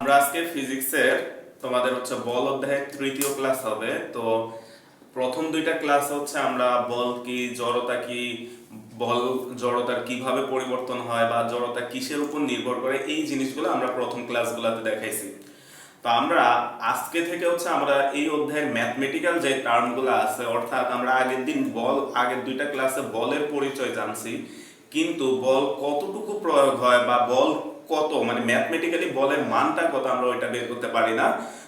আমরা আজকে ফিজিক্সের তোমাদের বল অধ্যায়ের তৃতীয় ক্লাস হবে। তো প্রথম দুইটা ক্লাস আমরা বল কি, জড়তা কি, বল জড়তার কিভাবে পরিবর্তন হয় বা জড়তা কিসের উপর নির্ভর করে, এই জিনিসগুলো আমরা প্রথম ক্লাসগুলোতে দেখাইছি। তো আমরা আজকে থেকে আমরা এই অধ্যায়ের ম্যাথমেটিক্যাল যে টার্মগুলো আছে, অর্থাৎ আমরা আগের দুইটা ক্লাসে বলের পরিচয় জানছি, কিন্তু বল কতটুকু প্রয়োগ হয় বা বল কত, মানে ম্যাথমেটিক্যালি বলের মানটা কত আমরা ওইটা বের করতে পারি না।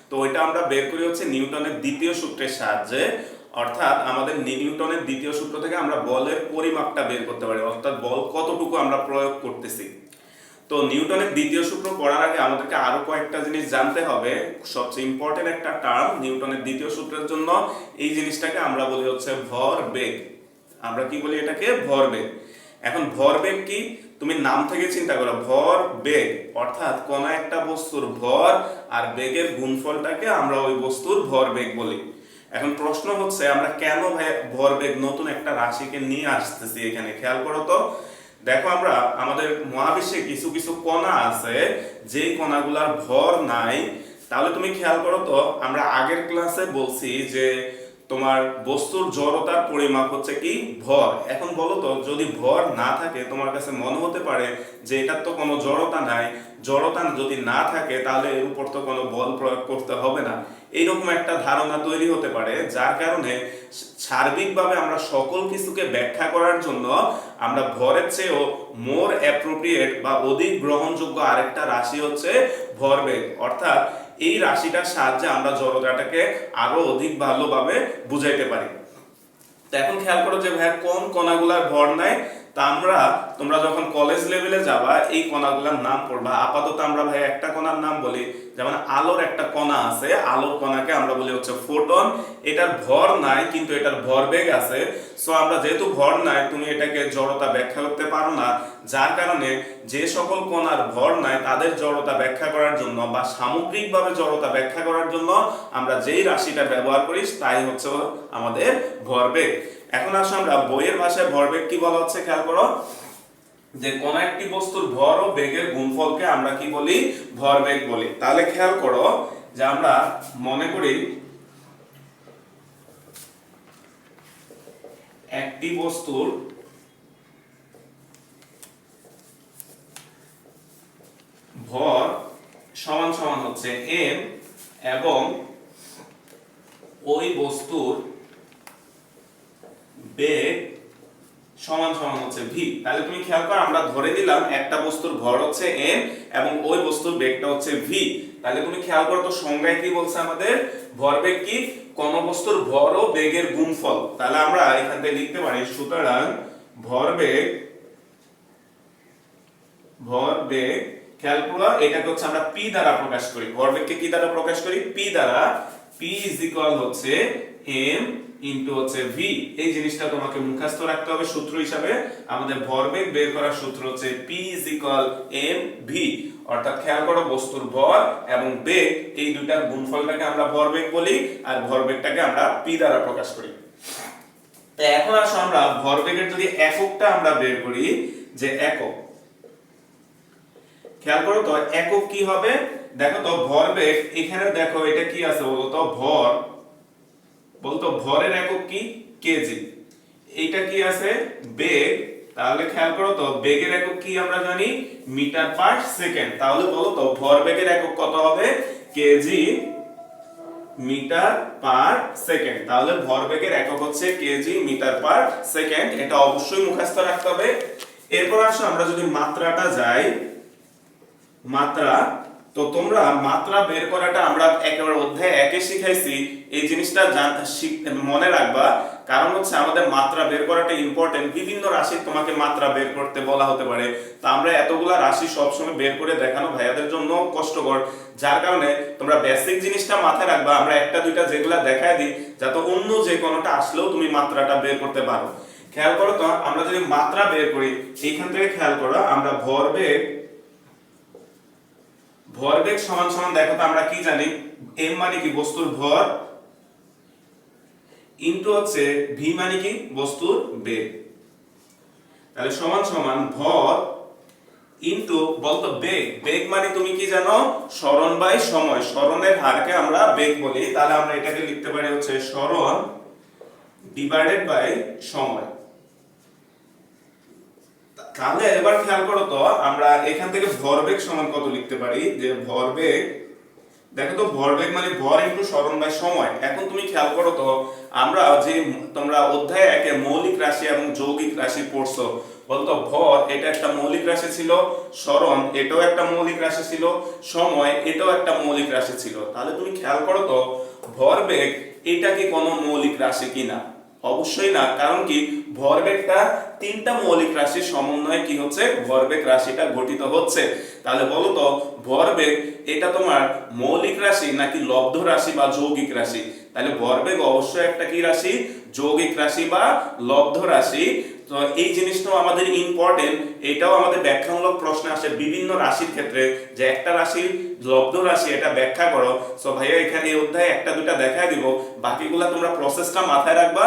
তো ওইটা আমরা বের করি নিউটনের দ্বিতীয় সূত্রের সাহায্যে। অর্থাৎ আমাদের নিউটনের দ্বিতীয় সূত্র থেকে আমরা বলের পরিমাপটা বের করতে পারি, অর্থাৎ বল কতটুকু আমরা প্রয়োগ করতেছি। তো নিউটনের দ্বিতীয় সূত্র পড়ার আগে আমাদেরকে আরো কয়েকটা জিনিস জানতে হবে। সবচেয়ে ইম্পর্টেন্ট একটা টার্ম নিউটনের দ্বিতীয় সূত্রের জন্য, এই জিনিসটাকে আমরা বলি ভরবেগ। আমরা কি বলি? এটাকে ভরবেগ। এখন ভরবেগ কি, তুমি নাম থেকে চিন্তা করো, ভর বেগ অর্থাৎ কোন একটা বস্তুর ভর আর বেগের গুণফলটাকে আমরা ওই বস্তুর ভরবেগ বলি। এখন প্রশ্ন হচ্ছে, আমরা কেন ভরবেগ নতুন একটা রাশিকে নিয়ে আসতেছি এখানে? খেয়াল করো তো, দেখো আমরা আমাদের মহাবিশ্বে কিছু কিছু কণা আছে যেই কণাগুলার ভর নাই। তাহলে তুমি খেয়াল করো তো, আমরা আগের ক্লাসে বলছি যে তোমার বস্তুর জড়তার পরিমাপ হচ্ছে কি? ভর। এখন বলো তো, যদি ভর না থাকে, তোমার কাছে মনে হতে পারে যে এটার তো কোনো জড়তা নাই। জড়তা যদি না থাকে তাহলে এর উপর তো কোনো বল প্রয়োগ করতে হবে না, এইরকম একটা ধারণা তৈরি হতে পারে। যার কারণে সার্বিকভাবে আমরা সকল কিছুকে ব্যাখ্যা করার জন্য আমরা ভরের চেয়েও মোর অ্যাপ্রোপ্রিয়েট বা অধিক গ্রহণযোগ্য আরেকটা রাশি হচ্ছে ভরবেগ। অর্থাৎ এই রাশিটার সাহায্যে আমরা জড়তাটাকে আরো অধিক ভালোভাবে বুঝাইতে পারি। তো এখন খেয়াল করো যে ভাই কোন কণাগুলার ভর নাই। তা তোমরা যখন কলেজ লেভেলে যাবা এই কণাগুলোর নাম পড়বা। আপাতত আমরা ভাই একটা কণার নাম বলি, যেমন আলোর একটা কণা আছে, আলোর কণাকে আমরা বলি ফোটন। এটার ভর নাই কিন্তু এটার ভরবেগ আছে। সো আমরা যেহেতু ভর নাই, তুমি এটাকে জড়তা ব্যাখ্যা করতে পারো না। যার কারণে যে সকল কণার ভর নাই তাদের জড়তা ব্যাখ্যা করার জন্য বা সামগ্রিকভাবে জড়তা ব্যাখ্যা করার জন্য আমরা যেই রাশিটা ব্যবহার করি তাই হচ্ছে আমাদের ভরবেগ। এখন আসলে আমরা বইয়ের ভাষায় ভরবেগ কি বলা হচ্ছে খেয়াল করো, যে কোন একটি বস্তুর ভর ও বেগের গুণফলকে আমরা কি বলি? ভরবেগ বলি। তাহলে খেয়াল করো যে আমরা মনে করি একটি বস্তুর ভর সমান সমান হচ্ছে m এবং ওই বস্তুর বেগ সমান সমান হচ্ছে v। তাহলে তুমি খেয়াল করো, আমরা ধরে দিলাম একটা বস্তুর ভর হচ্ছে m এবং ওই বস্তুর বেগটা হচ্ছে v। তাহলে তুমি খেয়াল করো তো, সংজ্ঞায় কি বলছে আমাদের? ভরবেগ কি? কোন বস্তুর ভর ও বেগের গুণফল। তাহলে আমরা এখান থেকে লিখতে পারি, সুতরাং ভরবেগ খেয়াল করো, এটাকে আমরা p দ্বারা প্রকাশ করি। ভরবেগকে কি দ্বারা প্রকাশ করি? p দ্বারা। p হচ্ছে m ইনটু v। এই জিনিসটা তোমাকে মুখস্থ রাখতে হবে সূত্র হিসাবে। আমাদের ভরবেগ বের করার সূত্র হচ্ছে p mv। অর্থাৎ খেয়াল করো, বস্তুর ভর এবং বেগ এই দুইটার গুণফলটাকে আমরা ভরবেগ বলি, আর ভরবেগটাকে আমরা p দ্বারা প্রকাশ করি। তো এখন আসো আমরা ভরবেগের যদি এককটা আমরা বের করি, যে একক, খেয়াল করো তো একক কি হবে? দেখো তো ভরবেগ, এখানে দেখো এটা কি আছে বলতো? ভর। বলতো ভরের একক কি? কেজি। এইটা কি আছে? বেগ। তাহলে খেয়াল করো তো, বেগের একক কি আমরা জানি? Metre per second. তাহলে বলো তো ভরবেগের একক কত হবে? KG metre per second. তাহলে ভরবেগের একক হচ্ছে কেজি মিটার পার সেকেন্ড। এটা অবশ্যই মুখস্থ রাখতে হবে। এরপর আসো আমরা যদি মাত্রাটা যাই, মাত্রা। তো তোমরা মাত্রা বের করাটা আমরা একেবারে অধ্যায় 1 এ শিখাইছি। এই জিনিসটা মনে রাখবা, কারণ আমাদের মাত্রা বের করাটা ইম্পর্টেন্ট। বিভিন্ন রাশির তোমাকে মাত্রা বের করতে বলা হতে পারে। তো আমরা এতগুলা রাশি সবসময় বের করে দেখানো ভাইয়াদের জন্য কষ্টকর। যার কারণে তোমরা বেসিক জিনিসটা মাথায় রাখবা। আমরা একটা দুইটা যেগুলা দেখায় দিই, যাতে অন্য যে কোনোটা আসলেও তুমি মাত্রাটা বের করতে পারো। খেয়াল করো তো, আমরা যদি মাত্রা বের করি, এইখান থেকে খেয়াল করো, আমরা ভরবেগ সমান সমান, দেখো তো আমরা কি জানি? m মানে কি? বস্তুর ভর, ইনটু v মানে কি? বস্তুর বেগ। তাহলে সমান সমান ভর ইনটু বলতো বেগ। বেগ মানে তুমি কি জানো, সরণ বাই সময়, সরণের হারকে আমরা বেগ বলি। তাহলে আমরা এটাকে লিখতে পারি হচ্ছে সরণ ডিভাইডেড বাই সময়। তাহলে এবার খেয়াল করো তো আমরা এখান থেকে ভরবেগ সমান কত লিখতে পারি, যে ভরবেগ, দেখো তো ভরবেগ মানে ভর ইনটু সরণ বাই সময়। এখন তুমি খেয়াল করো তো আমরা যে তোমরা অধ্যায় 1 এ মৌলিক রাশি এবং যৌগিক রাশি পড়ছো, বলতো ভর এটা একটা মৌলিক রাশি ছিল, সরণ এটাও একটা মৌলিক রাশি ছিল, সময় এটাও একটা মৌলিক রাশি ছিল। তাহলে তুমি খেয়াল করো তো ভরবেগ এটা কি কোনো মৌলিক রাশি কিনা? অবশ্যই না, কারণ কি ভরবেগটা তিনটা মৌলিক রাশির সমন্বয়ে কি হচ্ছে, ভরবেগ রাশিটা গঠিত হচ্ছে। তাহলে বলো তো ভরবেগ এটা তোমার মৌলিক রাশি নাকি লব্ধ রাশি বা যৌগিক রাশি? তাহলে ভরবেগ অবশ্যই একটা কি রাশি, যৌগিক রাশি বা লব্ধ রাশি। তো এই জিনিসটাও আমাদের ইম্পর্টেন্ট, এটাও আমাদের ব্যাখ্যামূলক প্রশ্নে আসে বিভিন্ন রাশির ক্ষেত্রে, যে একটা রাশি লব্ধ রাশি এটা ব্যাখ্যা করো। সো ভাইয়া এখানে এই অধ্যায়ে একটা দুটা দেখায় দিব, বাকিগুলা তোমরা প্রসেসটা মাথায় রাখবা,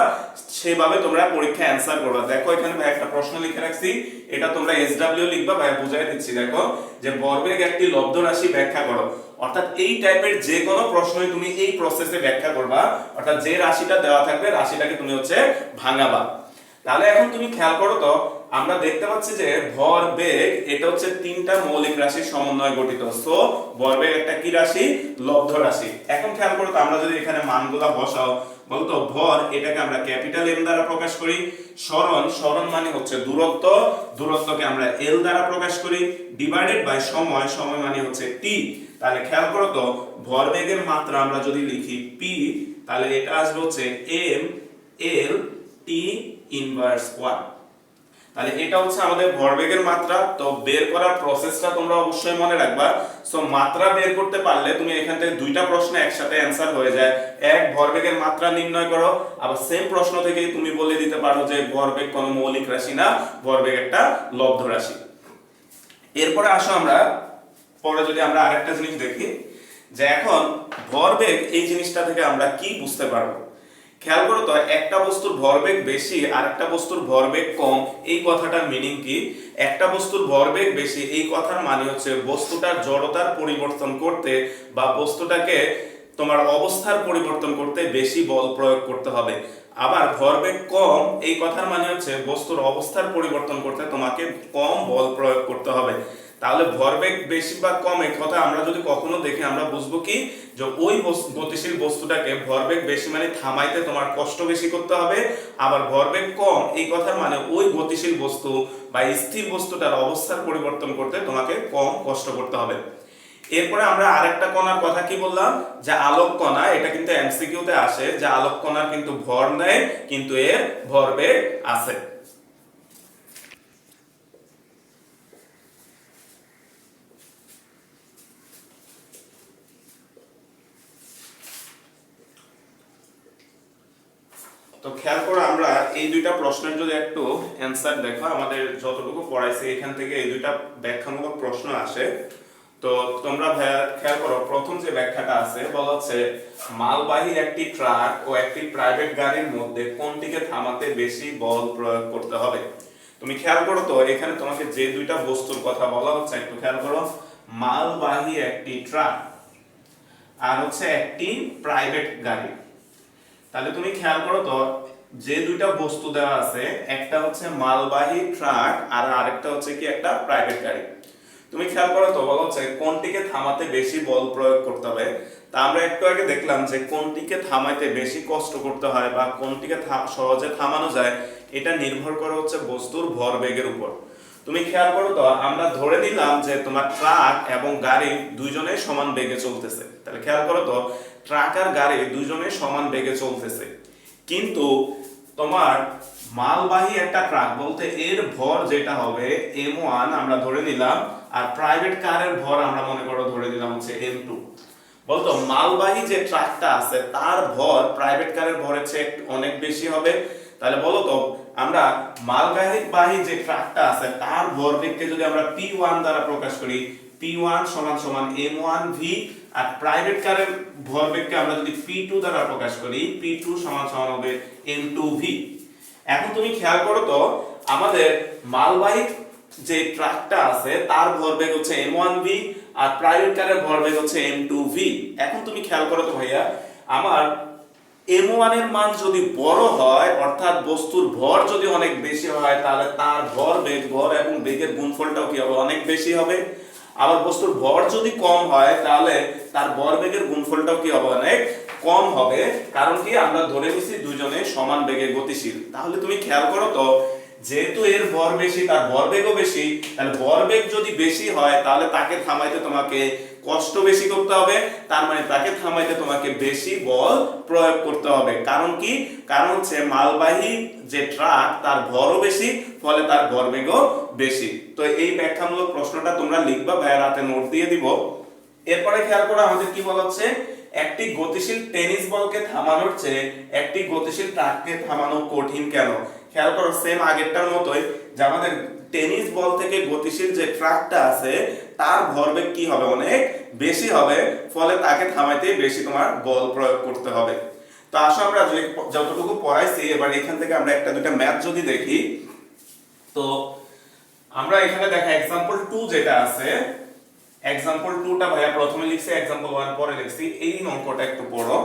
সেভাবে তোমরা পরীক্ষায় অ্যানসার করবা। দেখো এখানে ভাই একটা প্রশ্ন লিখে রাখছি, এটা তোমরা এসডব্লিউ লিখবা, ভাই বুঝাই দিচ্ছি। দেখো যে ভরবেগ একটি লব্ধ রাশি ব্যাখ্যা করো, অর্থাৎ এই টাইপের যে কোনো প্রশ্নই তুমি এই প্রসেসে ব্যাখ্যা করবা, অর্থাৎ যে রাশিটা দেওয়া থাকবে রাশিটাকে তুমি হচ্ছে ভাঙাবা। তাহলে এখন তুমি খেয়াল করো তো আমরা দেখতে পাচ্ছি যে ভরবেগ এটা হচ্ছে তিনটা মৌলিক রাশির সমন্বয়ে গঠিত। সো ভরবেগ একটা কি রাশি, লব্ধ রাশি। এখন খেয়াল করো তো আমরা যদি এখানে মানগুলা বসাও, বলতো ভর এটাকে আমরা ক্যাপিটাল এম দ্বারা প্রকাশ করি, সরণ, সরণ মানে হচ্ছে দূরত্ব, দূরত্বকে আমরা এল দ্বারা প্রকাশ করি, ডিভাইডেড বাই সময়, সময় মানে হচ্ছে টি। তাহলে খেয়াল করো তো ভরবেগের মাত্রা আমরা যদি লিখি পি, তাহলে এটা আসবে হচ্ছে এম এল টি ইনভার্স 1। তাহলে এটা হচ্ছে আমাদের ভরবেগের মাত্রা। তো বের করার প্রসেসটা তোমরা অবশ্যই মনে রাখবা। সো মাত্রা বের করতে পারলে তুমি এখান থেকে দুইটা প্রশ্ন একসাথে অ্যানসার হয়ে যায়। এক, ভরবেগের মাত্রা নির্ণয় করো, আবার সেম প্রশ্ন থেকেই তুমি বলে দিতে পারো যে ভরবেগ কোনো মৌলিক রাশি না, ভরবেগ একটা লব্ধ রাশি। এরপরে আসো আমরা পরে যদি আমরা আরেকটা জিনিস দেখি, যে এখন ভরবেগ এই জিনিসটা থেকে আমরা কি বুঝতে পারবো। খেয়াল করো তো একটা বস্তুর ভরবেগ বেশি আর একটা বস্তুর ভরবেগ কম, এই কথাটার মিনিং কি? একটা বস্তুর ভরবেগ বেশি এই কথার মানে হচ্ছে বস্তুটার জড়তার পরিবর্তন করতে বা বস্তুটাকে তোমার অবস্থার পরিবর্তন করতে বেশি বল প্রয়োগ করতে হবে। আবার ভরবেগ কম এই কথার মানে হচ্ছে বস্তুর অবস্থার পরিবর্তন করতে তোমাকে কম বল প্রয়োগ করতে হবে। তাহলে ভরবেগ বেশি বা কম এই কথা আমরা যদি কখনো দেখি আমরা বুঝবো কি, যে ওই গতিশীল বস্তুটাকে ভরবেগ বেশি মানে থামাইতে তোমার কষ্ট বেশি করতে হবে, আবার ভরবেগ কম এই কথার মানে ওই গতিশীল বস্তু বা স্থির বস্তুটার অবস্থার পরিবর্তন করতে তোমাকে কম কষ্ট করতে হবে। এরপরে আমরা আরেকটা কণার কথা কি বললাম, যে আলোক কণা, এটা কিন্তু এমসিকিউ তে আসে, যে আলোক কণার কিন্তু ভর নেই কিন্তু এর ভরবেগ আছে। তো খেয়াল করো আমরা এই দুইটা প্রশ্নের যদি একটু অ্যানসার দেখো, আমাদের যতটুকু পড়াইছে এখান থেকে এই দুইটা ব্যাখ্যামূলক প্রশ্ন আসে। তো তোমরা খেয়াল করো প্রথম যে ব্যাখ্যাটা আছে, বলা হচ্ছে মালবাহী একটি ট্রাক ও একটি প্রাইভেট গাড়ির মধ্যে কোনটিকে থামাতে বেশি বল প্রয়োগ করতে হবে। তুমি খেয়াল করো তো এখানে তোমাকে যে দুইটা বস্তুর কথা বলা হচ্ছে একটু খেয়াল করো, মালবাহী একটি ট্রাক আর হচ্ছে একটি প্রাইভেট গাড়ি। তাহলে তুমি খেয়াল করো তো যে দুইটা বস্তু দেওয়া আছে, একটা হচ্ছে মালবাহী ট্রাক আর আরেকটা হচ্ছে কি একটা প্রাইভেট গাড়ি। তুমি খেয়াল করো তো বলা হচ্ছে কোনটিকে থামাতে বেশি বল প্রয়োগ করতে হবে। তা আমরা একটু আগে দেখলাম যে কোনটিকে থামাইতে বেশি কষ্ট করতে হয় বা কোনটিকে সহজে থামানো যায়, এটা নির্ভর করে হচ্ছে বস্তুর ভরবেগের উপর। তুমি খেয়াল করো তো আমরা ধরে নিলাম যে তোমার ট্রাক এবং গাড়ি দুইজনেই সমান বেগে চলতেছে। তাহলে খেয়াল করো তো ট্রাক আর গাড়ি দুইজনেই সমান বেগে চলতেছে, কিন্তু তোমার মালবাহী একটা ট্রাক বলতে এর ভর যেটা হবে m1 আমরা ধরে নিলাম, আর প্রাইভেট কারের ভর আমরা মনে করো ধরে নিলাম হচ্ছে m2। বলতো মালবাহী যে ট্রাকটা আছে তার ভর প্রাইভেট কারের ভরের চেয়ে অনেক বেশি হবে। তাহলে বলো তো আমরা মালবাহী যে ট্রাকটা আছে তার ভরবেগকে যদি আমরা p1 দ্বারা প্রকাশ করি, p1 সমান সমান m1v, আর প্রাইভেট কারের ভরবেগকে আমরা যদি p2 দ্বারা প্রকাশ করি, p2 সমান সমান হবে m2v। এখন তুমি খেয়াল করো তো আমাদের মালবাহী যে ট্রাকটা আছে তার ভরবেগ হচ্ছে m1v আর প্রাইভেট কারের ভরবেগ হচ্ছে m2v। এখন তুমি খেয়াল করো তো ভাইয়া, আমার m1 এর মান যদি বড় হয় অর্থাৎ বস্তুর ভর যদি অনেক বেশি হয় তাহলে তার ভর এবং বেগের গুণফলটাও কি হবে, অনেক বেশি হবে। আবার বস্তুর ভর যদি কম হয় তাহলে তার ভরবেগের গুণফলটাও কি হবে, অনেক কম হবে। কারণ কি, আমরা ধরে নিছি দুইজনে সমান বেগে গতিশীল। তাহলে তুমি খেয়াল করো তো, যেহেতু এর ভর বেশি তার ভরবেগও বেশি, তাহলে ভরবেগ যদি বেশি হয় তাহলে তাকে থামাইতে তোমাকে কষ্ট বেশি করতে হবে, তার মানে তাকে থামাইতে তোমাকে বেশি বল প্রয়োগ করতে হবে। কারণ কি, কারণ হচ্ছে মালবাহী যে ট্রাক তার ভরও বেশি, ফলে তার ভরবেগও বেশি। তো এই ব্যাখ্যামূলক প্রশ্নটা তোমরা লিখবা, ভাইয়া রাতে নোট দিয়ে দিব। এরপরে খেয়াল করো আমাদের কি বলা হচ্ছে, একটি গতিশীল টেনিস বলকে থামানোর চেয়ে একটি গতিশীল ট্রাককে থামানো কঠিন কেন? খেয়াল করো সেম আগেরটার মতোই, যে আমাদের টেনিস বল থেকে গতিশীল যে ট্রাকটা আছে তার ভরবেগ কি হবে, অনেক বেশি হবে, ফলে তাকে থামাইতে বেশি তোমার বল প্রয়োগ করতে হবে। তো আসো আমরা যতটুকু পড়াইছি এবার এখান থেকে আমরা একটা দুইটা ম্যাথ যদি দেখি। তো আমরা এখানে দেখা एग्जांपल 2 যেটা আছে, एग्जांपल 2টা ভাইয়া প্রথমে লিখছি, एग्जांपल 1 পরে লিখছি। এই অঙ্কটা একটু পড়ো,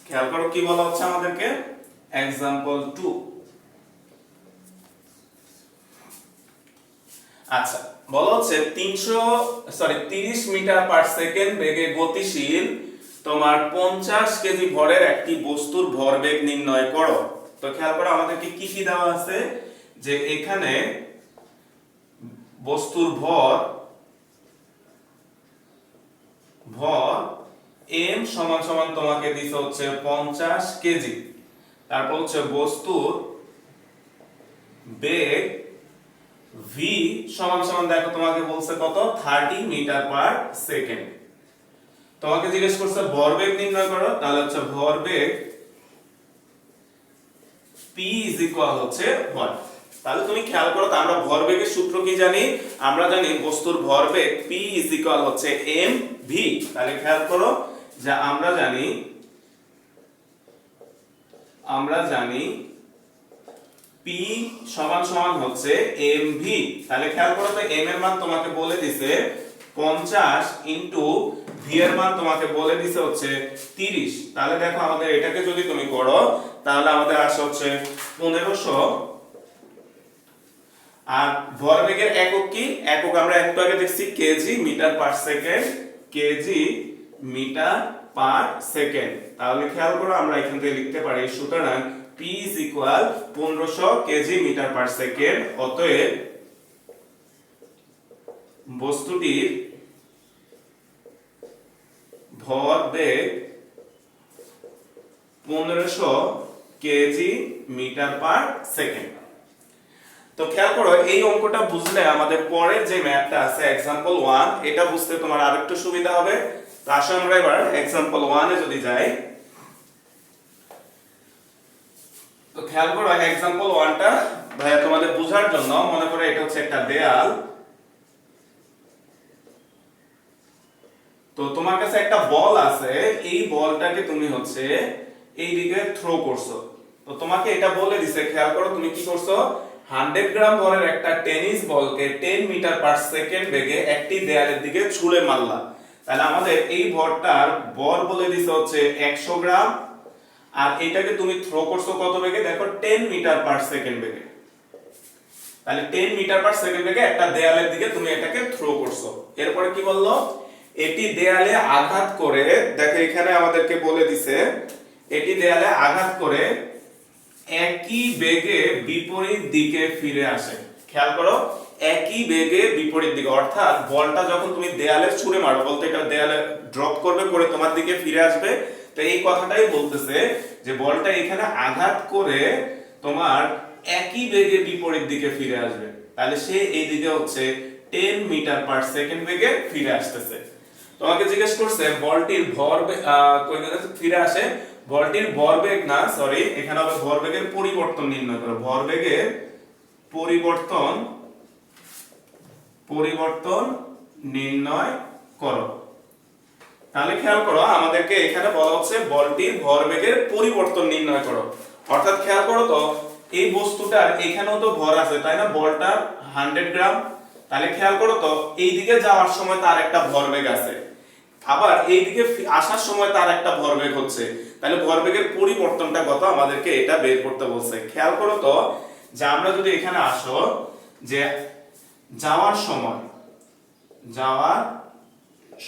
খেয়াল করো কি বলা হচ্ছে আমাদেরকে। एग्जांपल 2, আচ্ছা বলা হচ্ছে 30 মিটার পার সেকেন্ড বেগে গতিশীল তোমার 50 কেজি ভরের একটি বস্তুর ভরবেগ নির্ণয় করো। তো খেয়াল করো আমাদেরকে কি কি দেওয়া আছে, যে এখানে বস্তুর ভর m সমান সমান তোমাকে দিছে হচ্ছে 50 কেজি, তারপর হচ্ছে বস্তুর বেগ v সমান সমান দেখো তোমাকে বলছে কত, 30 মিটার পার সেকেন্ড। তোমাকে জিজ্ঞেস করছে ভরবেগ নির্ণয় করো, তাহলে হচ্ছে ভরবেগ p হচ্ছে ভর। তাহলে তুমি খেয়াল করো, তো আমরা ভরবেগের সূত্র কি জানি, আমরা জানি বস্তুর ভরবেগ p হচ্ছে mv। তাহলে খেয়াল করো যে আমরা জানি p সমান সমান হচ্ছে mv। তাহলে খেয়াল করো তো m এর মান তোমাকে বলে দিছে 50 ইনটু v এর মান তোমাকে বলে দিছে হচ্ছে 30। তাহলে দেখো আমাদের এটাকে যদি তুমি করো তাহলে আমাদের আসে হচ্ছে 1500। আর ভরবেগের একক কি, একক আমরা একটু আগে দেখছি KG metre per second, KG metre per second. তাহলে খেয়াল করো আমরা এখান থেকে লিখতে পারি, সুতরাং p 1500 KG metre per second. অতএব বস্তুটির ভরবেগ 1500 কেজি মিটার পার সেকেন্ড। তো খেয়াল করো এই অঙ্কটা বুঝলে আমাদের পরের যে ম্যাথটা আছে एग्जांपल 1, এটা বুঝতে তোমার আরেকটু সুবিধা হবে। তো আসো আমরা এবার एग्जांपल 1 এ যদি যাই, তো খেয়াল করো एग्जांपल 1টা ভাইয়া তোমাদের বোঝার জন্য, মনে করো এটা হচ্ছে একটা দেয়াল। তো তোমার কাছে একটা বল আছে, এই বলটাকে তুমি হচ্ছে এই দিকে থ্রো করছো। তো তোমাকে এটা বলে দিছে, খেয়াল করো তুমি কি করছো, 100 গ্রাম ভরের একটা টেনিস বলকে 10 মিটার পার সেকেন্ড বেগে একটি দেয়ালের দিকে ছুঁড়ে মারলা। তাহলে আমাদের এই ভরটার ভর বলে দিছে হচ্ছে 100 গ্রাম, আর এটাকে তুমি থ্রো করছো কত বেগে, দেখো 10 মিটার পার সেকেন্ড বেগে। তাহলে 10 মিটার পার সেকেন্ড বেগে একটা দেয়ালের দিকে তুমি এটাকে থ্রো করছো। এরপরে কি বললো, এটি দেয়ালে আঘাত করে, দেখো এখানে আমাদেরকে বলে দিছে এটি দেয়ালে আঘাত করে একই বেগে বিপরীত দিকে ফিরে আসে। খেয়াল করো একই বেগে বিপরীত দিকে, অর্থাৎ বলটা যখন তুমি দেয়ালে ছুঁড়ে মারো, বলতে এটা দেয়ালে ড্রপ করবে, করে তোমার দিকে ফিরে আসবে। তো এই কথাটাই বলতেছে যে বলটা এখানে আঘাত করে তোমার একই বেগে বিপরীত দিকে ফিরে আসবে। তাহলে সে এই দিকে হচ্ছে 10 মিটার পার সেকেন্ড বেগে ফিরে আসতেছে। তোমাকে জিজ্ঞেস করছে বলটির ফিরে আসে, বলটির ভরবেগ না, সরি এখানে হবে ভরবেগের পরিবর্তন নির্ণয় করো। ভরবেগের পরিবর্তন নির্ণয় করো। তাহলে খেয়াল করো আমাদেরকে এখানে বলা হচ্ছে বলটির ভরবেগের পরিবর্তন নির্ণয় করো। অর্থাৎ খেয়াল করো তো এই বস্তুটার এখানেও তো ভর আছে তাই না, বলটা 100 গ্রাম। তাহলে খেয়াল করো তো এইদিকে যাওয়ার সময় তার একটা ভরবেগ আছে, আবার এইদিকে আসার সময় তার একটা ভরবেগ হচ্ছে, তাহলে ভরবেগের পরিবর্তনটা কত আমাদেরকে এটা বের করতে বলছে। খেয়াল করো তো যে আমরা যদি এখানে আসো যে যাওয়ার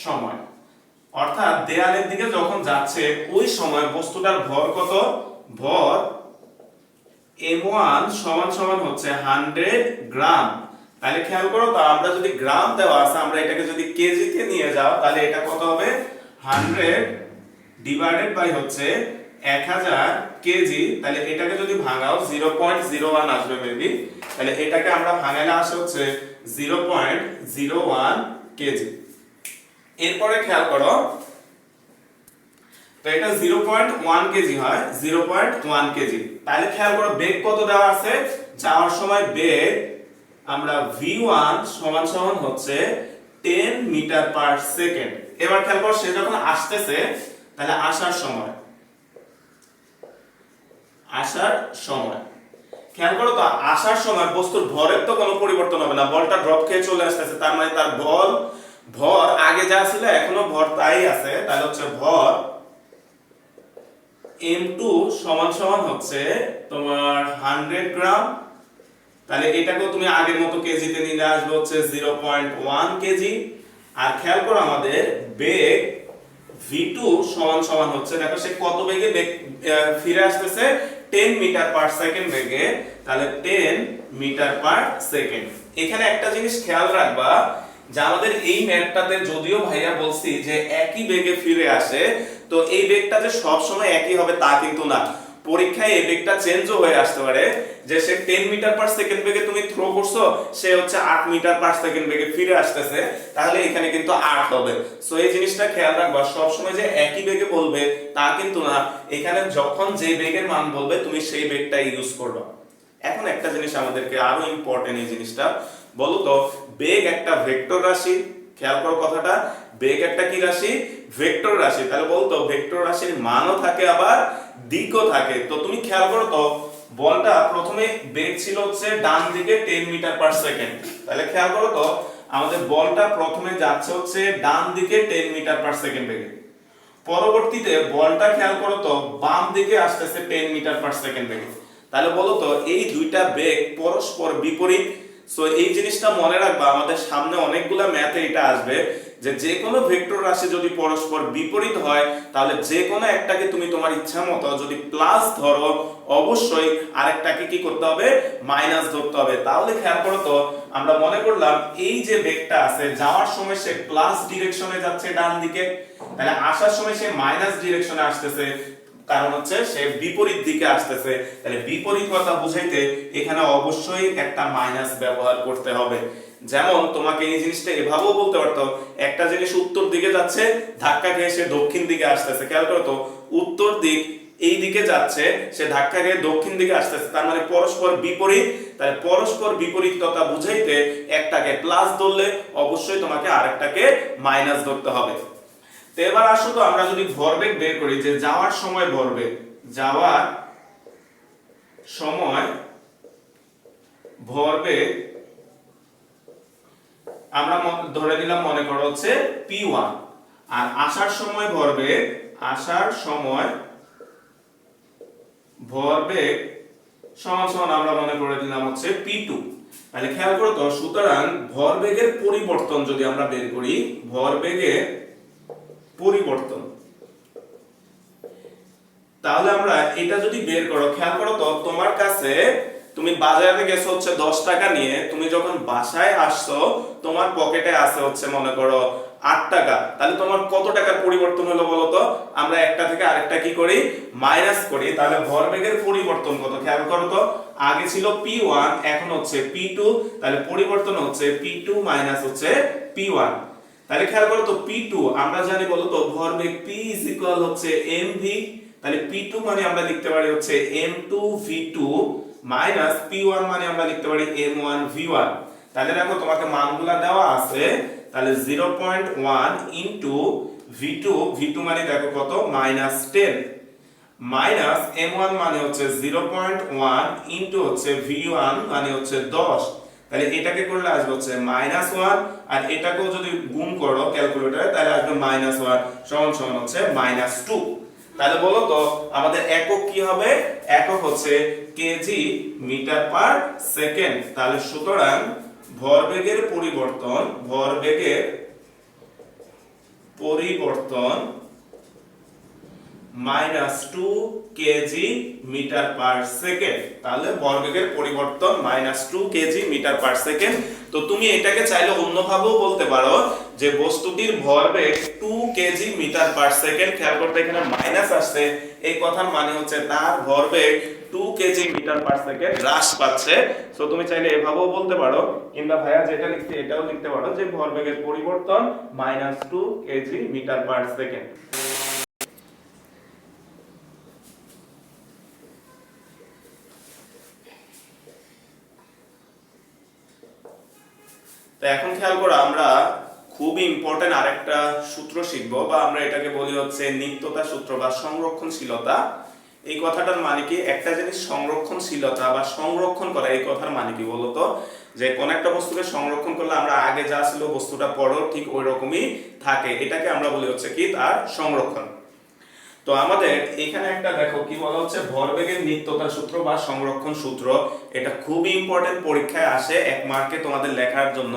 সময় অর্থাৎ দেয়ালের দিকে যখন যাচ্ছে ওই সময় বস্তুটার ভর কত, ভর m1 সমান সমান হচ্ছে 100 গ্রাম। তাহলে খেয়াল করো তো আমরা যদি গ্রাম দেওয়া আছে আমরা এটাকে যদি কেজিতে নিয়ে যাও তাহলে এটা কত হবে, 100 ডিভাইডেড বাই হচ্ছে 1000 কেজি। তাহলে এটাকে যদি ভাঙাও 0.01 আসবে মেবি, তাহলে এটাকে আমরা ভাঙালে আসে হচ্ছে 0.01 কেজি। এরপরে খেয়াল করো তো এটা 0.1 কেজি হয়, 0.1 কেজি। তাহলে খেয়াল করো বেগ কত দেওয়া আছে, যাওয়ার সময় বেগ আমরা v1 সমান সমান হচ্ছে 10 মিটার পার সেকেন্ড। এবার খেয়াল করো সে যখন আসতেছে তাহলে আসার সময় খেয়াল করো তো আসার সময় বস্তুর ভরের তো কোনো পরিবর্তন হবে না, বলটা ড্রপ খেয়ে চলে আসতেছে, তার মানে তার ভর আগে যা ছিল এখনো ভর তাই আছে। তাহলে হচ্ছে ভর m2 সমান সমান হচ্ছে তোমার 100 গ্রাম। তাহলে এটাকেও তুমি আগের মতো কেজিতে নিয়ে আসবে হচ্ছে 0.1 কেজি। আর খেয়াল করো আমাদের বেগ v2 সমান সমান হচ্ছে, দেখো সে কত বেগে ফিরে আসতেছে, 10 মিটার পার সেকেন্ড বেগে। তাহলে 10 মিটার পার সেকেন্ড। এখানে একটা জিনিস খেয়াল রাখবা যে আমাদের এই ম্যাথটাতে যদিও ভাইয়া বলছি যে একই বেগে ফিরে আসে, তো এই বেগটা যে সব সময় একই হবে তা কিন্তু না, পরীক্ষায় এই বেগটা চেঞ্জও হয়ে আসতে পারে। যে সে 10 মিটার পার সেকেন্ড বেগে তুমি থ্রো করছো, সে হচ্ছে 8 মিটার পার সেকেন্ড বেগে ফিরে আসতেছে, তাহলে এখানে কিন্তু 8 হবে। সো এই জিনিসটা খেয়াল রাখবা, সব সময় যে একই বেগে বলবে তা কিন্তু না, এখানে যখন যে বেগের মান বলবে তুমি সেই বেগটা ইউজ করবা। এখন একটা জিনিস আমাদেরকে আরো ইম্পর্টেন্ট, এই জিনিসটা বলো তো, বেগ একটা ভেক্টর রাশি। খেয়াল করো কথাটা, বেগ একটা কি রাশি, ভেক্টর রাশি। তাহলে বলতো ভেক্টর রাশির মানও থাকে আবার দিকও থাকে। তো তুমি খেয়াল করো তো বলটা প্রথমে বেগ ছিল হচ্ছে ডান দিকে 10 মিটার পার সেকেন্ড। তাহলে খেয়াল করো তো আমাদের বলটা প্রথমে যাচ্ছে হচ্ছে ডান দিকে 10 মিটার পার সেকেন্ড বেগে, পরবর্তীতে বলটা খেয়াল করো তো বাম দিকে আসতেছে 10 মিটার পার সেকেন্ড বেগে। তাহলে বলো তো এই দুইটা বেগ পরস্পর বিপরীত। সো এই জিনিসটা মনে রাখবা, আমাদের সামনে অনেকগুলা ম্যাথে এটা আসবে যে কোনো ভেক্টর রাশি যদি পরস্পর বিপরীত হয় তাহলে যে কোনো একটাকে তুমি তোমার ইচ্ছা মতো যদি প্লাস ধরো, অবশ্যই আরেকটাকে কি করতে হবে, মাইনাস ধরতে হবে। তাহলে খেয়াল করো তো আমরা মনে করলাম এই যে বেগটা আছে যাওয়ার সময় সে প্লাস ডিরেকশনে যাচ্ছে ডান দিকে, তাহলে আসার সময় সে মাইনাস ডিরেকশনে আসতেছে, কারণ হচ্ছে সে বিপরীত দিকে আসতেছে। তাহলে বিপরীত কথা বুঝাইতে এখানে অবশ্যই একটা মাইনাস ব্যবহার করতে হবে। যেমন তোমাকে এই জিনিসটা এভাবেও বলতে পারতো, একটা জিনিস উত্তর দিকে যাচ্ছে ধাক্কা খেয়ে সে দক্ষিণ দিকে আসতেছে। খেয়াল করো তো উত্তর দিক এই দিকে যাচ্ছে, সে ধাক্কা খেয়ে দক্ষিণ দিকে আসতেছে, তার মানে পরস্পর বিপরীত। তাহলে পরস্পর বিপরীত কথা বুঝাইতে একটাকে প্লাস ধরলে অবশ্যই তোমাকে আরেকটাকে মাইনাস ধরতে হবে। তো এবার আসো তো আমরা যদি ভরবেগ বের করি, যে যাওয়ার সময় ভরবেগ, যাওয়ার সময় ভরবেগ আমরা ধরে নিলাম মনে করো হচ্ছে p1, আর আসার সময় ভরবেগ, আসার সময় ভরবেগ সমান সমান আমরা মনে করে দিলাম হচ্ছে p2। তাহলে খেয়াল করো তো, সুতরাং ভরবেগের পরিবর্তন যদি আমরা বের করি, ভরবেগের পরিবর্তন, তাহলে আমরা এটা যদি বের করো, খেয়াল করো তো তোমার কাছে তুমি বাজারে গেছো হচ্ছে 10 টাকা নিয়ে, তুমি যখন বাসায় আসছো তোমার পকেটে আছে হচ্ছে মনে করো 8 টাকা, তাহলে তোমার কত টাকার পরিবর্তন হলো বলো তো? আমরা একটা থেকে আরেকটা কি করি, মাইনাস করি। তাহলে ভরবেগের পরিবর্তন কত, খেয়াল করো তো, আগে ছিল p1 এখন হচ্ছে p2, তাহলে পরিবর্তন হচ্ছে p2 মাইনাস হচ্ছে p1। তাহলে খেয়াল করো তো p2 আমরা জানি বলো তো ভরবেগ p হচ্ছে mv, তাহলে p2 মানে আমরা লিখতে পারি হচ্ছে m2v2 মাইনাস p1 মানে আমরা লিখতে পারি m1v1। তাহলে দেখো তোমাকে মানগুলা দেওয়া আছে, তাহলে 0.1 ইনটু v2, v2 মানে দেখো কত, -10, মাইনাস m1 মানে হচ্ছে 0.1 ইনটু হচ্ছে v1 মানে হচ্ছে 10। তাহলে এটাকে করলে আসবে হচ্ছে -1, আর এটাকেও যদি গুণ করো ক্যালকুলেটরে তাহলে আসবে -1 সমান সমান হচ্ছে -2। তাহলে বলো তো আমাদের একক কি হবে? একক হচ্ছে কেজি মিটার পার সেকেন্ড। তাহলে সুতরাং ভরবেগের পরিবর্তন -2 কেজি মিটার পার সেকেন্ড। তাহলে ভরবেগের পরিবর্তন -2 কেজি মিটার পার সেকেন্ড। তো তুমি এটাকে চাইলে অন্যভাবেও বলতে পারো যে বস্তুটির ভরবেগ 2 কেজি মিটার পার সেকেন্ড। খেয়াল করতে এখানে মাইনাস আসছে, এই কথার মানে হচ্ছে তার ভরবেগ 2 কেজি মিটার পার সেকেন্ড হ্রাস পাচ্ছে। সো তুমি চাইলে এভাবেও বলতে পারো, কিংবা ভাইয়া যেটা লিখছি এটাও লিখতে পারো যে ভরবেগের পরিবর্তন -2 কেজি মিটার পার সেকেন্ড। তো এখন খেয়াল করো আমরা খুবই ইম্পর্টেন্ট আরেকটা সূত্র শিখবো, বা আমরা এটাকে বলি হচ্ছে নিত্যতা সূত্র বা সংরক্ষণশীলতা। এই কথাটার মানে কি? একটা জিনিস সংরক্ষণশীলতা বা সংরক্ষণ করা, এই কথার মানে কি বলতো? যে কোন একটা বস্তুকে সংরক্ষণ করলে আমরা আগে যা ছিল বস্তুটা পরেও ঠিক ওই রকমই থাকে, এটাকে আমরা বলি হচ্ছে কি তার সংরক্ষণ। তো আমাদের এখানে একটা দেখো কি বলা হচ্ছে ভরবেগের নিত্যতা সূত্র বা সংরক্ষণ সূত্র। এটা খুবই ইম্পর্টেন্ট, পরীক্ষায় আসে 1 মার্কে তোমাদের লেখার জন্য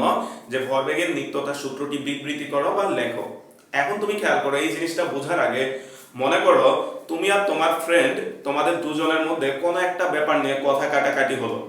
যে ভরবেগের নিত্যতা সূত্রটি বিবৃতি করো বা লেখো। এখন তুমি খেয়াল করো এই জিনিসটা বোঝার আগে মনে করো তুমি আর তোমার ফ্রেন্ড, তোমাদের দুজনের মধ্যে কোনো একটা ব্যাপার নিয়ে কথা কাটাকাটি হলো।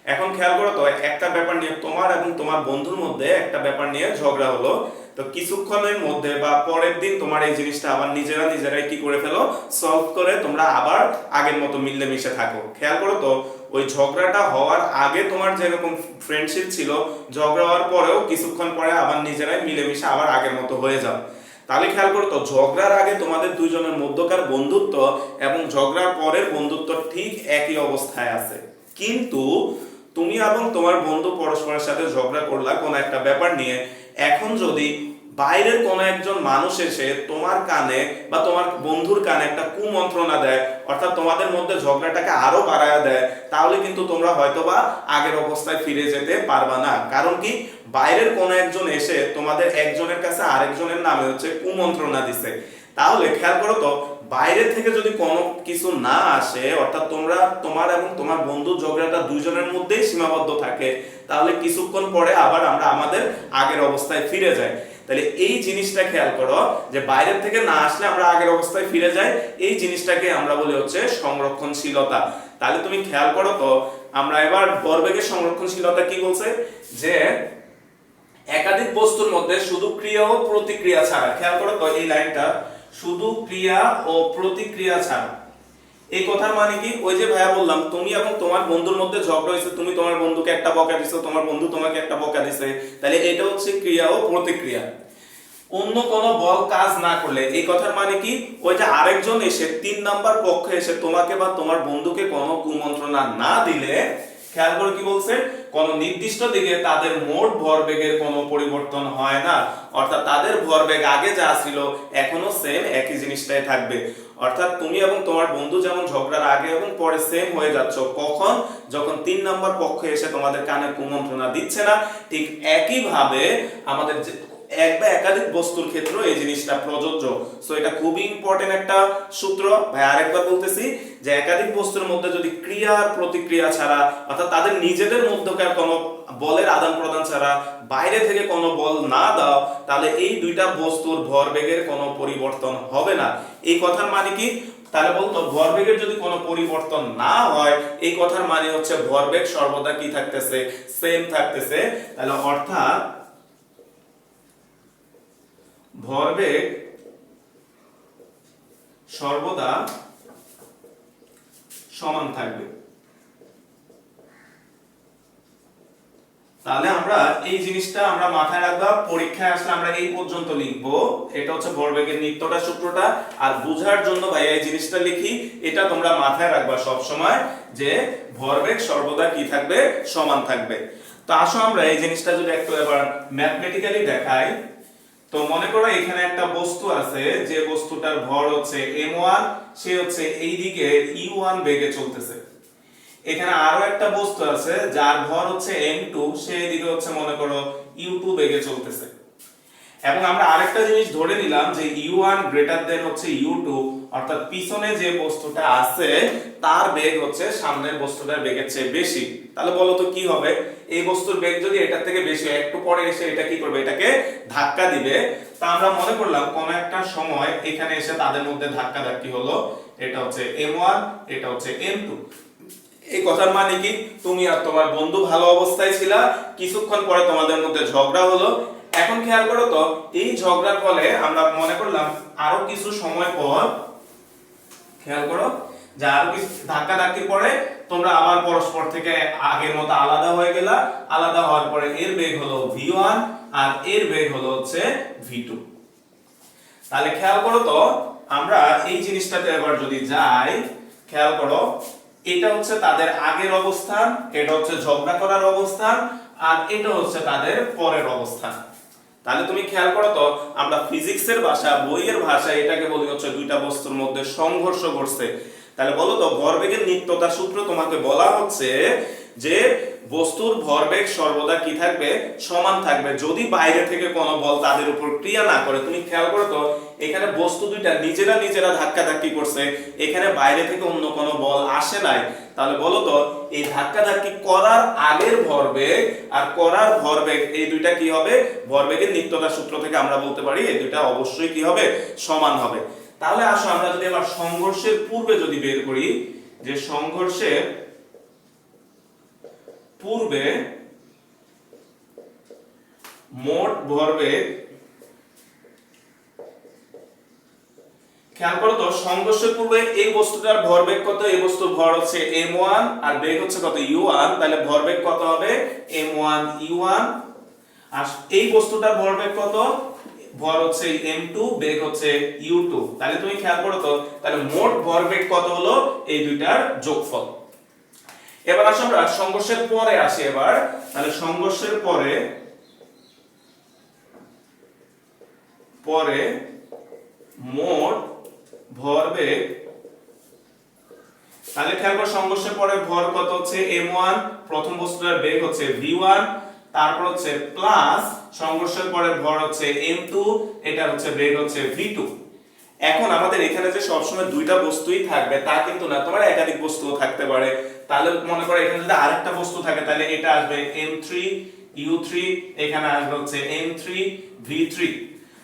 এখন খেয়াল করো তো একটা ব্যাপার নিয়ে তোমার এবং তোমার বন্ধুর মধ্যে একটা ব্যাপার নিয়ে ঝগড়া হলো। তো কিছুক্ষণের মধ্যে বা পরের দিন তোমার এই জিনিসটা আবার নিজেরাই কি করে ফেলো, সলভ করে তোমরা আবার আগের মতো মিলে মিশে থাকো। খেয়াল করো তো ওই ঝগড়াটা হওয়ার আগে তোমার যেরকম ফ্রেন্ডশিপ ছিল, ঝগড়া হওয়ার পরেও কিছুক্ষণ পরে আবার নিজেরাই মিলেমিশে আবার আগের মতো হয়ে যাও। তাহলে খেয়াল করো তো ঝগড়ার আগে তোমাদের দুইজনের মধ্যকার বন্ধুত্ব এবং ঝগড়ার পরের বন্ধুত্ব ঠিক একই অবস্থায় আছে। কিন্তু তুমি এবং তোমার বন্ধু পরস্পরের সাথে ঝগড়া করলা কোন একটা ব্যাপার নিয়ে। এখন যদি বাইরের কোন একজন মানুষ এসে তোমার কানে বা তোমার বন্ধুর কানে একটা কুমন্ত্রণা দেয়, অর্থাৎ তোমাদের মধ্যে ঝগড়াটাকে আরো বাড়ায় দেয়, তাহলে কিন্তু তোমরা হয়তোবা আগের অবস্থায় ফিরে যেতে পারবা না। কারণ কি? বাইরের কোন একজন এসে তোমাদের একজনের কাছে আরেকজনের নামে হচ্ছে কুমন্ত্রণা দিছে। তাহলে খেয়াল করো তো বাইরে থেকে যদি কোনো কিছু না আসে, অর্থাৎ তোমার এবং তোমার বন্ধু ঝগড়াটা দুইজনের মধ্যেই সীমাবদ্ধ থাকে, তাহলে কিছুক্ষণ পরে আবার আমরা আমাদের আগের অবস্থায় ফিরে যাই। তাহলে এই জিনিসটা খেয়াল করো যে বাইরে থেকে না আসলে আমরা আগের অবস্থায় ফিরে যাই, এই জিনিসটাকে আমরা বলি হচ্ছে সংরক্ষণশীলতা। তাহলে তুমি খেয়াল করো তো আমরা এবার ভরবেগের সংরক্ষণশীলতা কি বলছে, যে একাধিক বস্তুর মধ্যে শুধু ক্রিয়া ও প্রতিক্রিয়া ছাড়া, খেয়াল করো তো এই লাইনটা, শুধু ক্রিয়া ও প্রতিক্রিয়া ছাড়া। এই কথার মানে কি? ওই যে ভাইয়া বললাম তুমি এবং তোমার বন্ধুর মধ্যে ঝগড়া হয়েছে, তুমি তোমার বন্ধুকে একটা বকা দিছো, তোমার বন্ধু তোমাকে একটা বকা দিছে, তাহলে এটা হচ্ছে ক্রিয়া ও প্রতিক্রিয়া। অন্য কোন বল কাজ না করলে, এই কথার মানে কি? ওই যে আরেকজন এসে 3 নাম্বার পক্ষে এসে তোমাকে বা তোমার বন্ধুকে কোনো কুমন্ত্রণা না দিলে, খেয়াল করে কি বলছে, কোন নির্দিষ্ট দিকে তাদের মোট ভরবেগের কোনো পরিবর্তন হয় না। অর্থাৎ তাদের ভরবেগ আগে যা ছিল এখনো সেম একই জিনিসটাই থাকবে। অর্থাৎ তুমি এবং তোমার বন্ধু যেমন ঝগড়ার আগে এবং পরে সেম হয়ে যাচ্ছ, কখন? যখন 3 নাম্বার পক্ষ এসে তোমাদের কানে কুমন্ত্রণা দিচ্ছে না। ঠিক একই ভাবে আমাদের এক বা একাধিক বস্তুর ক্ষেত্রে এই জিনিসটা প্রযোজ্য। সো এটা খুবই ইম্পর্টেন্ট একটা সূত্র। ভাই আরেকবার বলতেছি যে একাধিক বস্তুর মধ্যে যদি ক্রিয়া আর প্রতিক্রিয়া ছাড়া, অর্থাৎ তাদের নিজেদের মধ্যকার কোনো বলের আদান প্রদান ছাড়া বাইরে থেকে কোনো বল না দাও, তাহলে এই দুইটা বস্তুর ভরবেগের কোনো পরিবর্তন হবে না। এই কথার মানে কি? তাহলে বলতো ভরবেগের যদি কোনো পরিবর্তন না হয়, এই কথার মানে হচ্ছে ভরবেগ সর্বদা কি থাকতেছে, সেম থাকতেছে। তাহলে অর্থাৎ ভরবেগ সর্বদা সমান থাকবে। তাহলে আমরা এই জিনিসটা আমরা মাথায় রাখবা, পরীক্ষায় আসলে আমরা এই পর্যন্ত লিখবো। এটা হচ্ছে ভরবেগের নিত্যতা সূত্রটা। আর বোঝার জন্য ভাই এই জিনিসটা লিখি, এটা তোমরা মাথায় রাখবা সব সময় যে ভরবেগ সর্বদা কি থাকবে, সমান থাকবে। তো আসো আমরা এই জিনিসটা যদি একটু এবার ম্যাথমেটিক্যালি দেখাই, তো মনে করো এখানে একটা বস্তু আছে, যে বস্তুটার ভর হচ্ছে m1, সে হচ্ছে এই দিকে u1 বেগে চলতেছে। এখানে আরো একটা বস্তু আছে যার ভর হচ্ছে m2, সে এদিকে হচ্ছে মনে করো u2 বেগে চলতেছে। এবং আমরা আরেকটা জিনিস ধরে নিলাম যে u1 গ্রেটার দেন হচ্ছে u2, অর্থাৎ পিছনে যে বস্তুটা আছে তার বেগ হচ্ছে সামনের বস্তুটার বেগের চেয়ে বেশি। তাহলে বলো তো কি হবে, এই বস্তুর বেগ যদি এটার থেকে বেশি হয়, একটু পরে এসে এটা কি করবে, এটাকে ধাক্কা দিবে। তা আমরা মনে করলাম কোন একটা সময় এখানে এসে তাদের মধ্যে ধাক্কা ধাক্কি হলো, এটা হচ্ছে m1, এটা হচ্ছে m2। এই কথার মানে কি, তুমি আর তোমার বন্ধু ভালো অবস্থায় ছিলা, কিছুক্ষণ পরে তোমাদের মধ্যে ঝগড়া হলো। এখন খেয়াল করো তো, এই ঝগড়ার ফলে আমরা মনে করলাম আরো কিছু সময় পর, খেয়াল করো যে আরো কিছু ধাক্কা ধাক্কির পরে তোমরা আবার পরস্পর থেকে আগের মতো আলাদা হয়ে গেলা। আলাদা হওয়ার পরে এর বেগ হলো v1 আর এর বেগ হলো হচ্ছে v2। তাহলে খেয়াল করো তো, আমরা এই জিনিসটাতে এবার যদি যাই, খেয়াল করো এটা হচ্ছে তাদের আগের অবস্থান, এটা হচ্ছে ঝগড়া করার অবস্থান, আর এটা হচ্ছে তাদের পরের অবস্থান। তাহলে তুমি খেয়াল করো তো, আমরা ফিজিক্সের ভাষা, বইয়ের ভাষা এটাকে বলি হচ্ছে দুইটা বস্তুর মধ্যে সংঘর্ষ ঘটছে। তাহলে বলো তো, ভরবেগের নিত্যতা সূত্র তোমাকে বলা হচ্ছে যে বস্তুর ভরবেগ সর্বদা কি থাকবে, সমান থাকবে, যদি বাইরে থেকে কোনো বল তাদের উপর ক্রিয়া না করে। তুমি খেয়াল করো তো, এখানে বস্তু দুইটা নিজেরা নিজেরা ধাক্কা ধাক্কি করছে, এখানে বাইরে থেকে অন্য কোনো বল আসে নাই। তাহলে বলো তো, এই ধাক্কা ধাক্কি করার আগের ভরবেগ আর করার ভরবেগ, এই দুইটা কি হবে, ভরবেগের নিত্যতা সূত্র থেকে আমরা বলতে পারি এই দুইটা অবশ্যই কি হবে, সমান হবে। তাহলে আসো আমরা যদি এবার সংঘর্ষের পূর্বে যদি বের করি, যে সংঘর্ষের পূর্বে মোট ভরবেগ, খেয়াল করো তো, সংঘর্ষের পূর্বে এই বস্তুটার ভরবেগ কত, এই বস্তুর ভর হচ্ছে m1 আর বেগ হচ্ছে কত, u1। তাহলে ভরবেগ কত হবে, m1 u1। আর এই বস্তুটার ভরবেগ কত, ভর হচ্ছে m2, বেগ হচ্ছে u2। তাহলে তুমি খেয়াল করো তো, তাহলে মোট ভরবেগ কত হলো, এই দুইটার যোগফল। এবার আসো আমরা সংঘর্ষের পরে আসি। এবার তাহলে সংঘর্ষের পরে মোট ভরবেগ, তাহলে খেয়াল করো সংঘর্ষের পরে ভর কত হচ্ছে m1, প্রথম বস্তুটার বেগ হচ্ছে v1, তারপর হচ্ছে প্লাস সংঘর্ষের পরে ভর হচ্ছে m2, এটা হচ্ছে বেগ হচ্ছে v2। এখন আমাদের এখানে যে সবসময় দুইটা বস্তুই থাকবে তা কিন্তু না, তোমার একাধিক বস্তুও থাকতে পারে। তাহলে মনে করো এখানে যদি আরেকটা বস্তু থাকে, তাহলে এটা আসবে m3 u3, এখানে আসবে হচ্ছে m3 v3।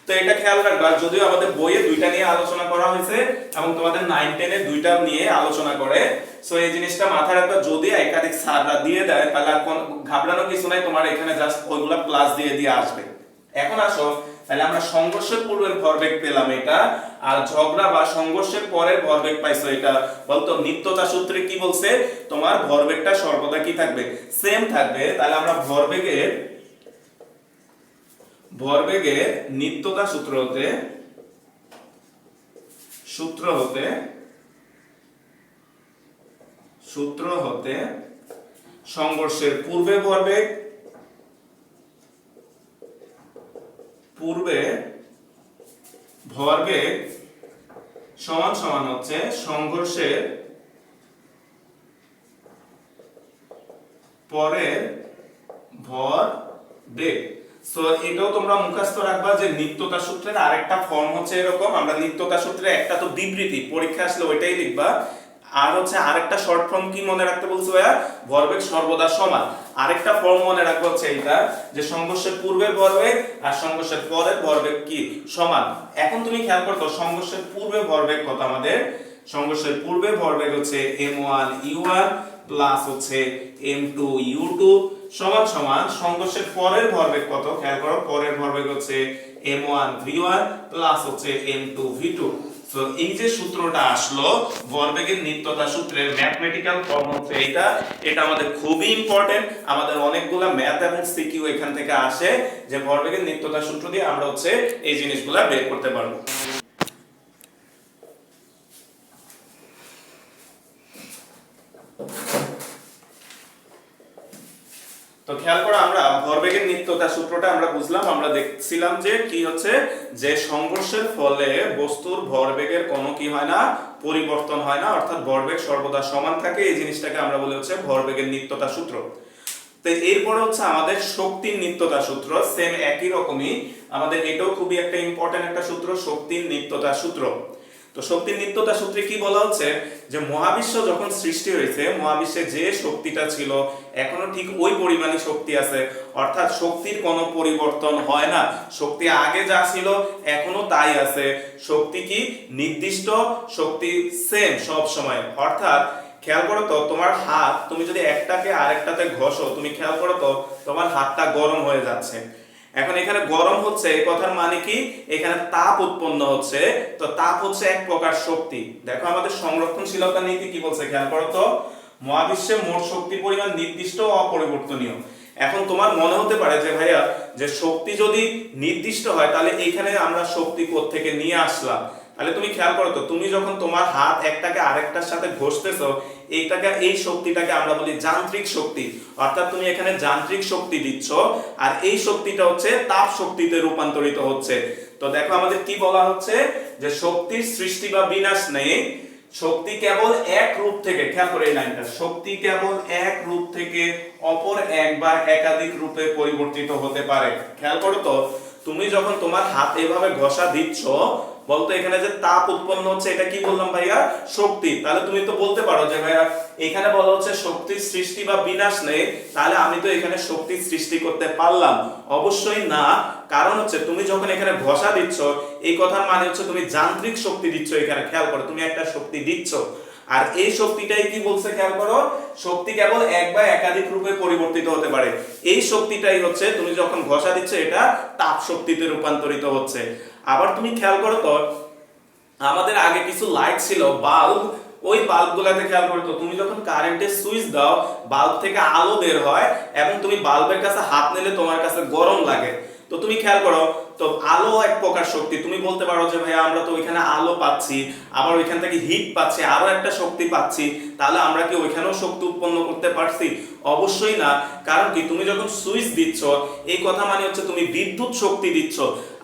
তো এটা খেয়াল রাখবা, যদিও আমাদের বইয়ে দুইটা নিয়ে আলোচনা করা হয়েছে এবং তোমাদের 9 10 এ দুইটা নিয়ে আলোচনা করে, সো এই জিনিসটা মাথায় রাখবা। যদি একাধিক স্যাররা দিয়ে দেয় তাহলে আর কোন ঘাবড়ানোর কিছু নাই, তোমার এখানে জাস্ট ওইগুলা প্লাস দিয়ে দিয়ে আসবে। এখন আসো, তাহলে আমরা সংঘর্ষের পূর্বের ভরবেগ পেলাম এটা, আর ঝগড়া বা সংঘর্ষের পরের ভরবেগ পাইছো এটা। বলতো নিত্যতা সূত্রে কি বলছে, তোমার ভরবেগটা সর্বদা কি থাকবে, সেম থাকবে। তাহলে আমরা ভরবেগের নিত্যতা সূত্র হতে সংঘর্ষের পূর্বে ভরবেগ সমান সমান হচ্ছে সংঘর্ষের পরের ভরবেগ। সো এটাও তোমরা মুখস্থ রাখবা যে নিত্যতা সূত্রের আরেকটা ফর্ম হচ্ছে এরকম। আমরা নিত্যতা সূত্রে একটা তো বিবৃতি, পরীক্ষা আসলে ওইটাই লিখবা, আর হচ্ছে আরেকটা শর্ট ফর্ম কি মনে রাখতে বলছো ভাইয়া, ভরবেগ সর্বদা সমান। আরেকটা ফর্ম মনে রাখবো হচ্ছে এইটা, যে সংঘর্ষের পূর্বের ভরবেগ আর সংঘর্ষের পরের ভরবেগ কি সমান। এখন তুমি খেয়াল করতো সংঘর্ষের পূর্বে ভরবেগ কত, আমাদের সংঘর্ষের পূর্বে ভরবেগ হচ্ছে m1 u1 প্লাস হচ্ছে m2 u2 সমান সমান সংঘর্ষের পরের ভরবেগ কত, খেয়াল করো পরের ভরবেগ হচ্ছে m1 v1 প্লাস হচ্ছে m2 v2। সো এই যে সূত্রটা আসলো ভরবেগের নিত্যতা সূত্রের ম্যাথমেটিক্যাল ফর্ম হচ্ছে এইটা। এটা আমাদের খুবই ইম্পর্টেন্ট, আমাদের অনেকগুলা ম্যাথ এবং সিকিউ এখান থেকে আসে, যে ভরবেগের নিত্যতা সূত্র দিয়ে আমরা হচ্ছে এই জিনিসগুলা বের করতে পারবো। তো খেয়াল করো আমরা ভরবেগের ভরবেগের নিত্যতা সূত্রটা আমরা বুঝলাম, আমরা দেখছিলাম যে কি হচ্ছে, যে সংঘর্ষের ফলে বস্তুর ভরবেগের কোনো কি হয় না, পরিবর্তন হয় না, অর্থাৎ ভরবেগ সর্বদা সমান থাকে, এই জিনিসটাকে আমরা বলি হচ্ছে ভরবেগের নিত্যতা সূত্র। তো এরপরে হচ্ছে আমাদের শক্তির নিত্যতা সূত্র, সেম একই রকমই আমাদের এটাও খুবই একটা ইম্পর্টেন্ট একটা সূত্র, শক্তির নিত্যতা সূত্র। তো শক্তির নিত্যতা সূত্রে কি বলা হচ্ছে, যে মহাবিশ্ব যখন সৃষ্টি হয়েছে, মহাবিশ্বে যে শক্তিটা ছিল এখনো ঠিক ওই পরিমাণই শক্তি আছে, অর্থাৎ শক্তির কোনো পরিবর্তন হয় না, শক্তি আগে যা ছিল এখনো তাই আছে। শক্তি কি নির্দিষ্ট, শক্তি সেম সব সময়। অর্থাৎ খেয়াল করো তো, তোমার হাত তুমি যদি একটাকে আরেকটাতে ঘষো, তুমি খেয়াল করো তো তোমার হাতটা গরম হয়ে যাচ্ছে। এখন এখানে গরম হচ্ছে, এই কথার মানে কি, এখানে তাপ উৎপন্ন হচ্ছে। তো তাপ হচ্ছে এক প্রকার শক্তি। দেখো আমাদের সংরক্ষণশীলতা নীতি কি বলছে, খেয়াল করো তো, মহাবিশ্বে মোট শক্তি পরিমাণ নির্দিষ্ট ও অপরিবর্তনীয়। এখন তোমার মনে হতে পারে যে ভাইয়া, যে শক্তি যদি নির্দিষ্ট হয় তাহলে এখানে আমরা শক্তি কোথা থেকে নিয়ে আসলাম। তাহলে তুমি খেয়াল করো তো, তুমি যখন তোমার হাত একটাকে আরেকটার সাথে ঘষতেছো, এই শক্তিটাকে আমরা বলি যান্ত্রিক শক্তি। অর্থাৎ তুমি এখানে যান্ত্রিক শক্তি দিচ্ছ, আর এই শক্তিটা হচ্ছে তাপ শক্তিতে রূপান্তরিত হচ্ছে। তো দেখো আমাদের কি বলা হচ্ছে, যে শক্তির সৃষ্টি বা বিনাশ নেই, শক্তি কেবল এক রূপ থেকে, খেয়াল করে এই লাইনটা, শক্তি কেবল এক রূপ থেকে অপর এক বা একাধিক রূপে পরিবর্তিত হতে পারে। খেয়াল করো তো, তুমি যখন তোমার হাত এভাবে ঘষা দিচ্ছ, বলতো এখানে যে তাপ উৎপন্ন হচ্ছে, এটা কি বললাম ভাইয়া, শক্তি। তাহলে তুমি তো বলতে পারো যে ভাইয়া এখানে বলা হচ্ছে শক্তির সৃষ্টি বা বিনাশ নেই, তাহলে আমি তো এখানে শক্তির সৃষ্টি করতে পারলাম? অবশ্যই না। কারণ হচ্ছে তুমি যখন এখানে ঘষা দিচ্ছ, এই কথার মানে হচ্ছে তুমি যান্ত্রিক শক্তি দিচ্ছ। এখানে খেয়াল করো, তুমি একটা শক্তি দিচ্ছ, আর এই শক্তিটাই কি বলছে, খেয়াল করো, শক্তি কেবল এক বা একাধিক রূপে পরিবর্তিত হতে পারে। এই শক্তিটাই হচ্ছে তুমি যখন ঘষা দিচ্ছ, এটা তাপ শক্তিতে রূপান্তরিত হচ্ছে। আবার তুমি খেয়াল করো তো, আমাদের আগে কিছু লাইট ছিল, বাল্ব, ওই বাল্বগুলোতে খেয়াল করো তো, তুমি যখন কারেন্টের সুইচ দাও, বাল্ব থেকে আলো বের হয় এবং তুমি বাল্বের কাছে হাত নিলে তোমার কাছে গরম লাগে। তো তুমি খেয়াল করো তো, আলো এক প্রকার শক্তি। তুমি বলতে পারো যে ভাই আমরা তো ওইখানে আলো পাচ্ছি, আবার ওইখান থেকে হিট পাচ্ছি, আরো একটা শক্তি পাচ্ছি, তাহলে আমরা কি ওইখানেও শক্তি উৎপন্ন করতে পারছি? অবশ্যই না। কারণ কি, তুমি যখন সুইচ দিচ্ছ, এই কথা মানে হচ্ছে তুমি বিদ্যুৎ শক্তি দিচ্ছ,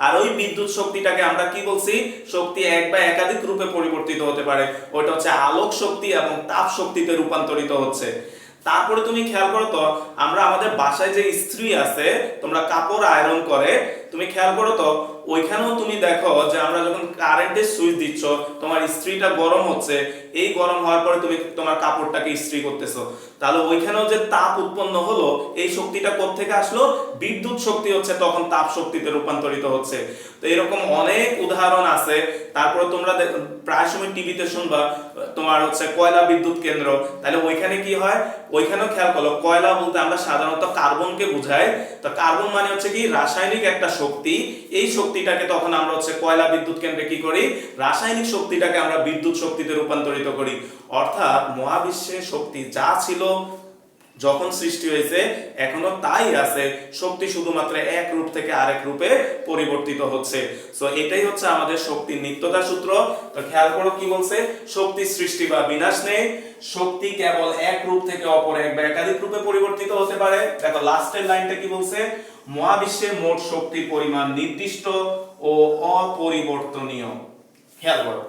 আর ওই বিদ্যুৎ শক্তিটাকে আমরা কি বলছি, শক্তি এক বা একাধিক রূপে পরিবর্তিত হতে পারে। ওইটা হচ্ছে আলোক শক্তি এবং তাপ শক্তিতে রূপান্তরিত হচ্ছে। তারপরে তুমি খেয়াল করো তো, আমরা আমাদের বাসায় যে ইস্ত্রি আছে, তোমরা কাপড় আয়রন করে, তুমি খেয়াল করো তো, ওইখানেও তুমি দেখো যে আমরা যখন কারেন্টের সুইচ দিচ্ছ, তোমার ইস্ত্রিটা গরম হচ্ছে, এই গরম হওয়ার পরে তুমি তোমার কাপড়টাকে ইস্ত্রি করতেছো, তাহলে ওইখানেও যে তাপ উৎপন্ন হলো, এই শক্তিটা কোথা থেকে আসলো, বিদ্যুৎ শক্তি হচ্ছে তখন তাপ শক্তিতে রূপান্তরিত হচ্ছে। তো এরকম অনেক উদাহরণ আছে। তারপরে তোমরা প্রায় সময় টিভিতে শুনবা তোমার হচ্ছে কয়লা বিদ্যুৎ কেন্দ্র, তাহলে ওইখানে কি হয়, ওইখানেও খেয়াল করো, কয়লা বলতে আমরা সাধারণত কার্বনকে বুঝাই। তো কার্বন মানে হচ্ছে কি রাসায়নিক একটা শক্তি, এই শক্তিটাকে তখন আমরা হচ্ছে কয়লা বিদ্যুৎ কেন্দ্রে কি করি, রাসায়নিক শক্তিটাকে আমরা বিদ্যুৎ শক্তিতে রূপান্তরিত করি। অর্থাৎ মহাবিশ্বে শক্তি যা ছিল যখন সৃষ্টি হয়েছে এখনো তাই আছে, শক্তি শুধুমাত্র এক রূপ থেকে আরেক রূপে পরিবর্তিত হচ্ছে। সো এটাই হচ্ছে আমাদের শক্তির নিত্যতা সূত্র। তো খেয়াল করো কি বলছে, শক্তি সৃষ্টি বা বিনাশ নেই, শক্তি কেবল এক রূপ থেকে অপর এক বা একাধিক রূপে পরিবর্তিত হতে পারে। দেখো লাস্টের লাইনটা কি বলছে, মহাবিশ্বের মোট শক্তির পরিমাণ নির্দিষ্ট ও অপরিবর্তনীয়। খেয়াল করো,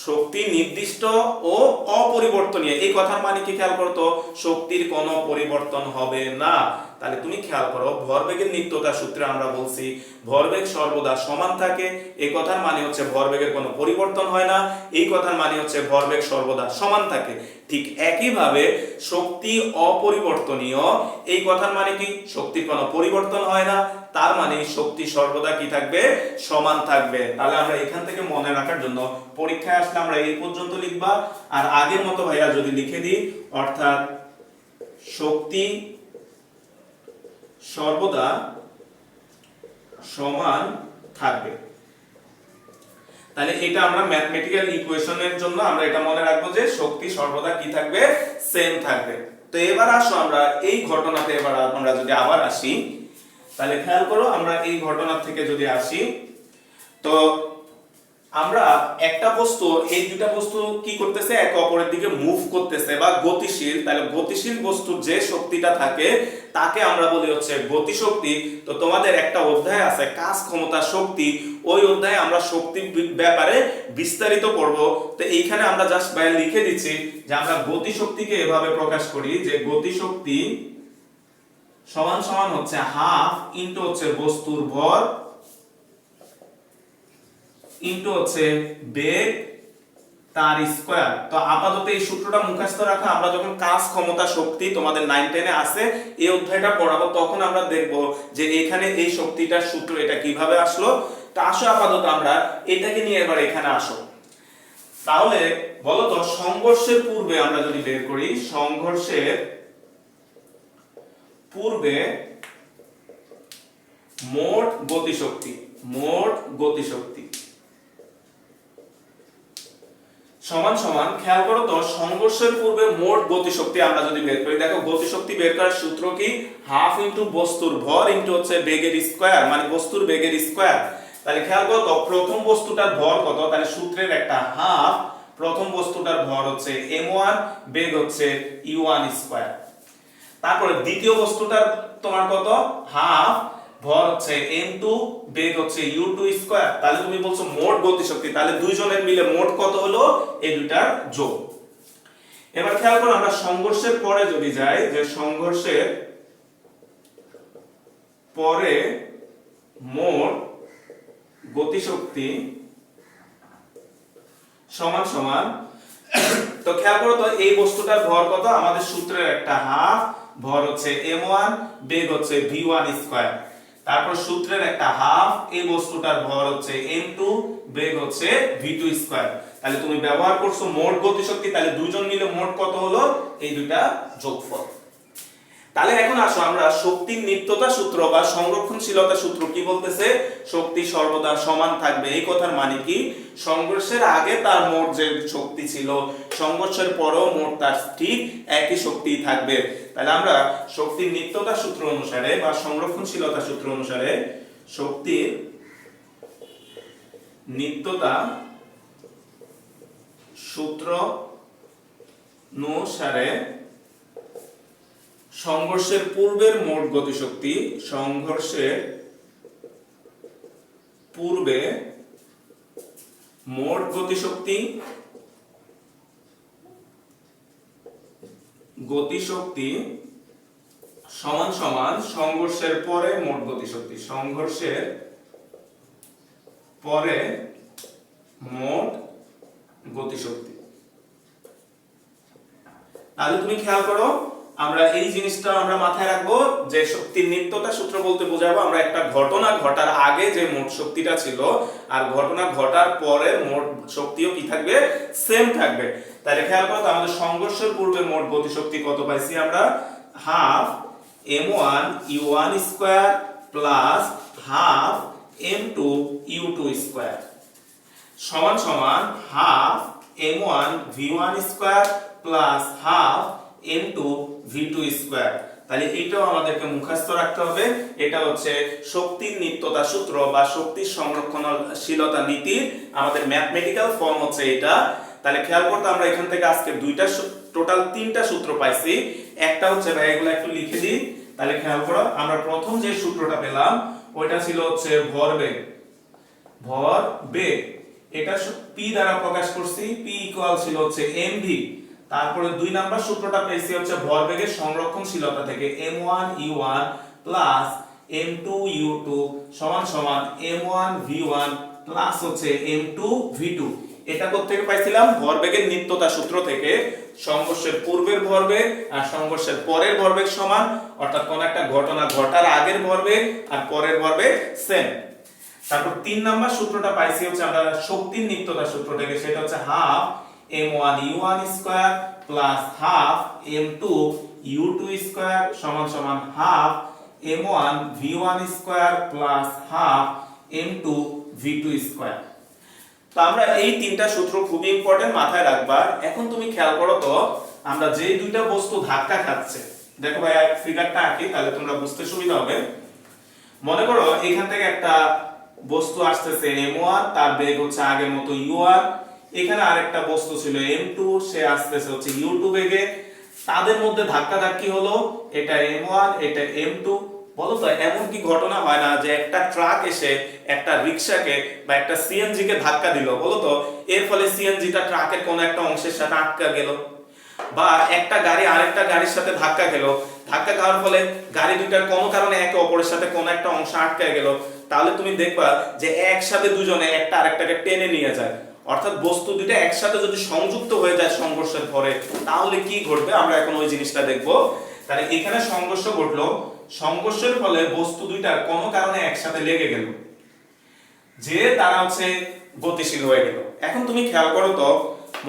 শক্তি নির্দিষ্ট ও অপরিবর্তনীয়, এই কথার মানে কি, খেয়াল করো তো, শক্তির কোনো পরিবর্তন হবে না। তাহলে তুমি খেয়াল করো, ভরবেগের নিত্যতা সূত্রে আমরা বলছি ভরবেগ সর্বদা সমান থাকে, এই কথার মানে হচ্ছে ভরবেগের কোনো পরিবর্তন হয় না, এই কথার মানে হচ্ছে ভরবেগ সর্বদা সমান থাকে। ঠিক একইভাবে শক্তি অপরিবর্তনীয়, এই কথার মানে কি, শক্তির কোনো পরিবর্তন হয় না, তার মানে শক্তি সর্বদা কি থাকবে, সমান থাকবে। তাহলে আমরা এখান থেকে মনে রাখার জন্য পরীক্ষায় আসলে আমরা এই পর্যন্ত লিখবা, আর আগের মতো ভাইয়া যদি লিখে দিই, অর্থাৎ শক্তি সর্বদা সমান থাকবে। তাহলে এটা আমরা ম্যাথমেটিক্যাল ইকুয়েশনের জন্য আমরা এটা মনে রাখবো যে শক্তি সর্বদা কি থাকবে, সেম থাকবে। তো এবার আসো আমরা এই ঘটনাতে এবার আমরা যদি আবার আসি, তাহলে খেয়াল করো আমরা এই ঘটনা থেকে যদি আসি, তো আমরা একটা বস্তু, এই দুটা বস্তু কি করতেছে, একে অপরের দিকে মুভ করতেছে বা গতিশীল, তাহলে গতিশীল বস্তুর যে শক্তিটা থাকে তাকে আমরা বলি হচ্ছে গতিশক্তি। তো তোমাদের একটা অধ্যায় আছে কাজ ক্ষমতা শক্তি, ওই অধ্যায়ে আমরা শক্তির ব্যাপারে বিস্তারিত পড়ব। তো এইখানে আমরা জাস্ট লিখে দিচ্ছি যে আমরা গতিশক্তিকে এভাবে প্রকাশ করি যে গতিশক্তি সমান সমান হচ্ছে হাফ ইনটু হচ্ছে বস্তুর ভর ইনটু হচ্ছে বেগ তার স্কয়ার। তো আপাতত এই সূত্রটা মুখস্থ রাখা, আমরা যখন কাজ ক্ষমতা শক্তি তোমাদের 9 10 এ আছে এই অধ্যায়টা পড়াবো তখন আমরা দেখব যে এখানে এই শক্তিটার সূত্র এটা কিভাবে আসলো। তা আসো আপাতত আমরা এটাকে নিয়ে এবার এখানে আসো। তাহলে বলো তো সংঘর্ষের পূর্বে আমরা যদি বের করি, সংঘর্ষের পূর্বে মোট গতিশক্তি, মোট গতিশক্তি সমান সমান, খেয়াল করো তো সংঘর্ষের পূর্বে মোট গতিশক্তি আমরা যদি বের করি, দেখো গতিশক্তি বের করার সূত্র কি, হাফ ইনটু বস্তুর ভর ইনটু হচ্ছে বেগের স্কয়ার, মানে বস্তুর বেগের স্কয়ার। তাহলে খেয়াল করো তো প্রথম বস্তুটার ভর কত, তাহলে সূত্রের একটা হাফ, প্রথম বস্তুটার ভর হচ্ছে m1, বেগ হচ্ছে u1 স্কয়ার। তারপরে দ্বিতীয় বস্তুটার তোমার কত, হাফ, ভর হচ্ছে m2, বেগ হচ্ছে u2 স্কয়ার। তাহলে তুমি বলছো মোট গতিশক্তি, তাহলে দুইজনের মিলে মোট কত হলো, এই দুটার যোগ। এবার খেয়াল করো আমরা সংঘর্ষের পরে যদি যাই, যে সংঘর্ষের পরে মোট গতিশক্তি সমান সমান, তো খেয়াল করো তো এই বস্তুটার ভর কত, আমাদের সূত্রের একটা হাফ, ভর হচ্ছে m1, বেগ হচ্ছে v1 স্কয়ার। তারপর সূত্রের একটা হাফ, এই বস্তুটার ভর হচ্ছে m2, বেগ হচ্ছে v2 স্কয়ার। তাহলে তুমি ব্যবহার করছো মোট গতিশক্তি, তাহলে দুইজন মিলে মোট কত হলো, এই দুইটা যোগফল। তাহলে এখন আসো আমরা শক্তির নিত্যতা সূত্র বা সংরক্ষণশীলতা সূত্র কি বলতেছে, শক্তি সর্বদা সমান থাকবে। এই কথার মানে কি, সংঘর্ষের আগে তার মোট যে শক্তি ছিল সংঘর্ষের পরেও মোট তার ঠিক একই শক্তি থাকবে। তাহলে আমরা শক্তির নিত্যতা সূত্র অনুসারে বা সংরক্ষণশীলতা সূত্র অনুসারে শক্তির নিত্যতা সূত্র অনুসারে সংঘর্ষের পূর্বের মোট গতিশক্তি, সংঘর্ষের পূর্বে মোট গতিশক্তি, গতিশক্তি সমান সমান সংঘর্ষের পরে মোট গতিশক্তি, সংঘর্ষের পরে মোট গতিশক্তি। তাহলে তুমি খেয়াল করো আমরা এই জিনিসটা আমরা মাথায় রাখবো যে শক্তির নিত্যতা সূত্র বলতে বোঝাবো আমরা একটা ঘটনা ঘটার আগে যে মোট শক্তিটা ছিল আর ঘটনা ঘটার পরে মোট শক্তিও কি থাকবে, সেম থাকবে। তাহলে খেয়াল করো আমাদের সংঘর্ষের পূর্বে মোট গতিশক্তি কত পাইছি আমরা, half m1 u1 square plus half m2 u2 square সমান সমান half m1 v1 square plus half m2 v2 square. তাহলে এটাও আমাদেরকে মুখস্থ রাখতে হবে। এটা হচ্ছে শক্তির নিত্যতা সূত্র বা শক্তির সংরক্ষণশীলতা নীতির আমাদের ম্যাথমেটিক্যাল ফর্ম হচ্ছে এটা। তাহলে খেয়াল করতে আমরা এখান থেকে আজকে দুইটা টোটাল তিনটা সূত্র পাইছি। একটা হচ্ছে ভাই এগুলো একটু লিখে দিই। তাহলে খেয়াল করো আমরা প্রথম যে সূত্রটা পেলাম ওইটা ছিল হচ্ছে ভরবেগ, ভরবেগ এটা p দ্বারা প্রকাশ করছি, p ইকুয়াল ছিল হচ্ছে mv। তারপরে দুই নাম্বার সূত্রটা পেয়েছি হচ্ছে ভরবেগের সংরক্ষণশীলতা থেকে m1 u1 plus m2 u2 সমান সমান m1 v1 প্লাস হচ্ছে m2 v2। এটা কোত্থেকে পাইছিলাম, ভরবেগের নিত্যতা সূত্র থেকে। সংঘর্ষের পূর্বের ভরবেগ আর সংঘর্ষের পরের ভরবেগ সমান, অর্থাৎ কোন একটা ঘটনা ঘটার আগের ভরবেগ আর পরের ভরবেগ সেম। তারপর তিন নাম্বার সূত্রটা পাইছি হচ্ছে আমরা শক্তির নিত্যতা সূত্র থেকে, সেটা হচ্ছে half m1 u1 square plus half m2 u2 square সমান সমান half m1 v1 square plus half m2 v2 square. তো আমরা এই তিনটা সূত্র খুবই ইম্পর্টেন্ট, মাথায় রাখবা। এখন তুমি খেয়াল করো তো আমরা যে দুইটা বস্তু ধাক্কা খাচ্ছে, দেখো ভাই ফিগারটা আঁকি তাহলে তোমরা বুঝতে সুবিধা হবে। মনে করো এখান থেকে একটা বস্তু আসতেছে m1, তার বেগ হচ্ছে আগের মতো u1। এখানে আরেকটা বস্তু ছিল m2, সে আসতেছে হচ্ছে u2 বেগে। তাদের মধ্যে ধাক্কাধাক্কি হলো, এটা m1 এটা m2। বলো তো এমন কি ঘটনা হয় না যে একটা ট্রাক এসে একটা রিকশাকে বা একটা সিএনজি কে ধাক্কা দিল, বলো তো এর ফলে সিএনজিটা ট্রাকের কোনো একটা অংশের সাথে আটকা গেল, বা একটা গাড়ি আরেকটা গাড়ির সাথে ধাক্কা খেল, ধাক্কা খাওয়ার ফলে গাড়ি দুইটার কোনো কারণে একে অপরের সাথে কোনো একটা অংশ আটকে গেল, তাহলে তুমি দেখবা যে একসাথে দুজনে একটা আরেকটাকে টেনে নিয়ে যায়। অর্থাৎ বস্তু দুইটা একসাথে যদি সংযুক্ত হয়ে যায় সংঘর্ষের পরে, তাহলে কি ঘটবে আমরা এখন ওই জিনিসটা দেখব। তাহলে এখানে সংঘর্ষ ঘটলো, সংঘর্ষের ফলে বস্তু দুইটার কোনো কারণে একসাথে লেগে গেল, যে তারা হচ্ছে গতিশীল হয়ে গেল। এখন তুমি খেয়াল করো তো,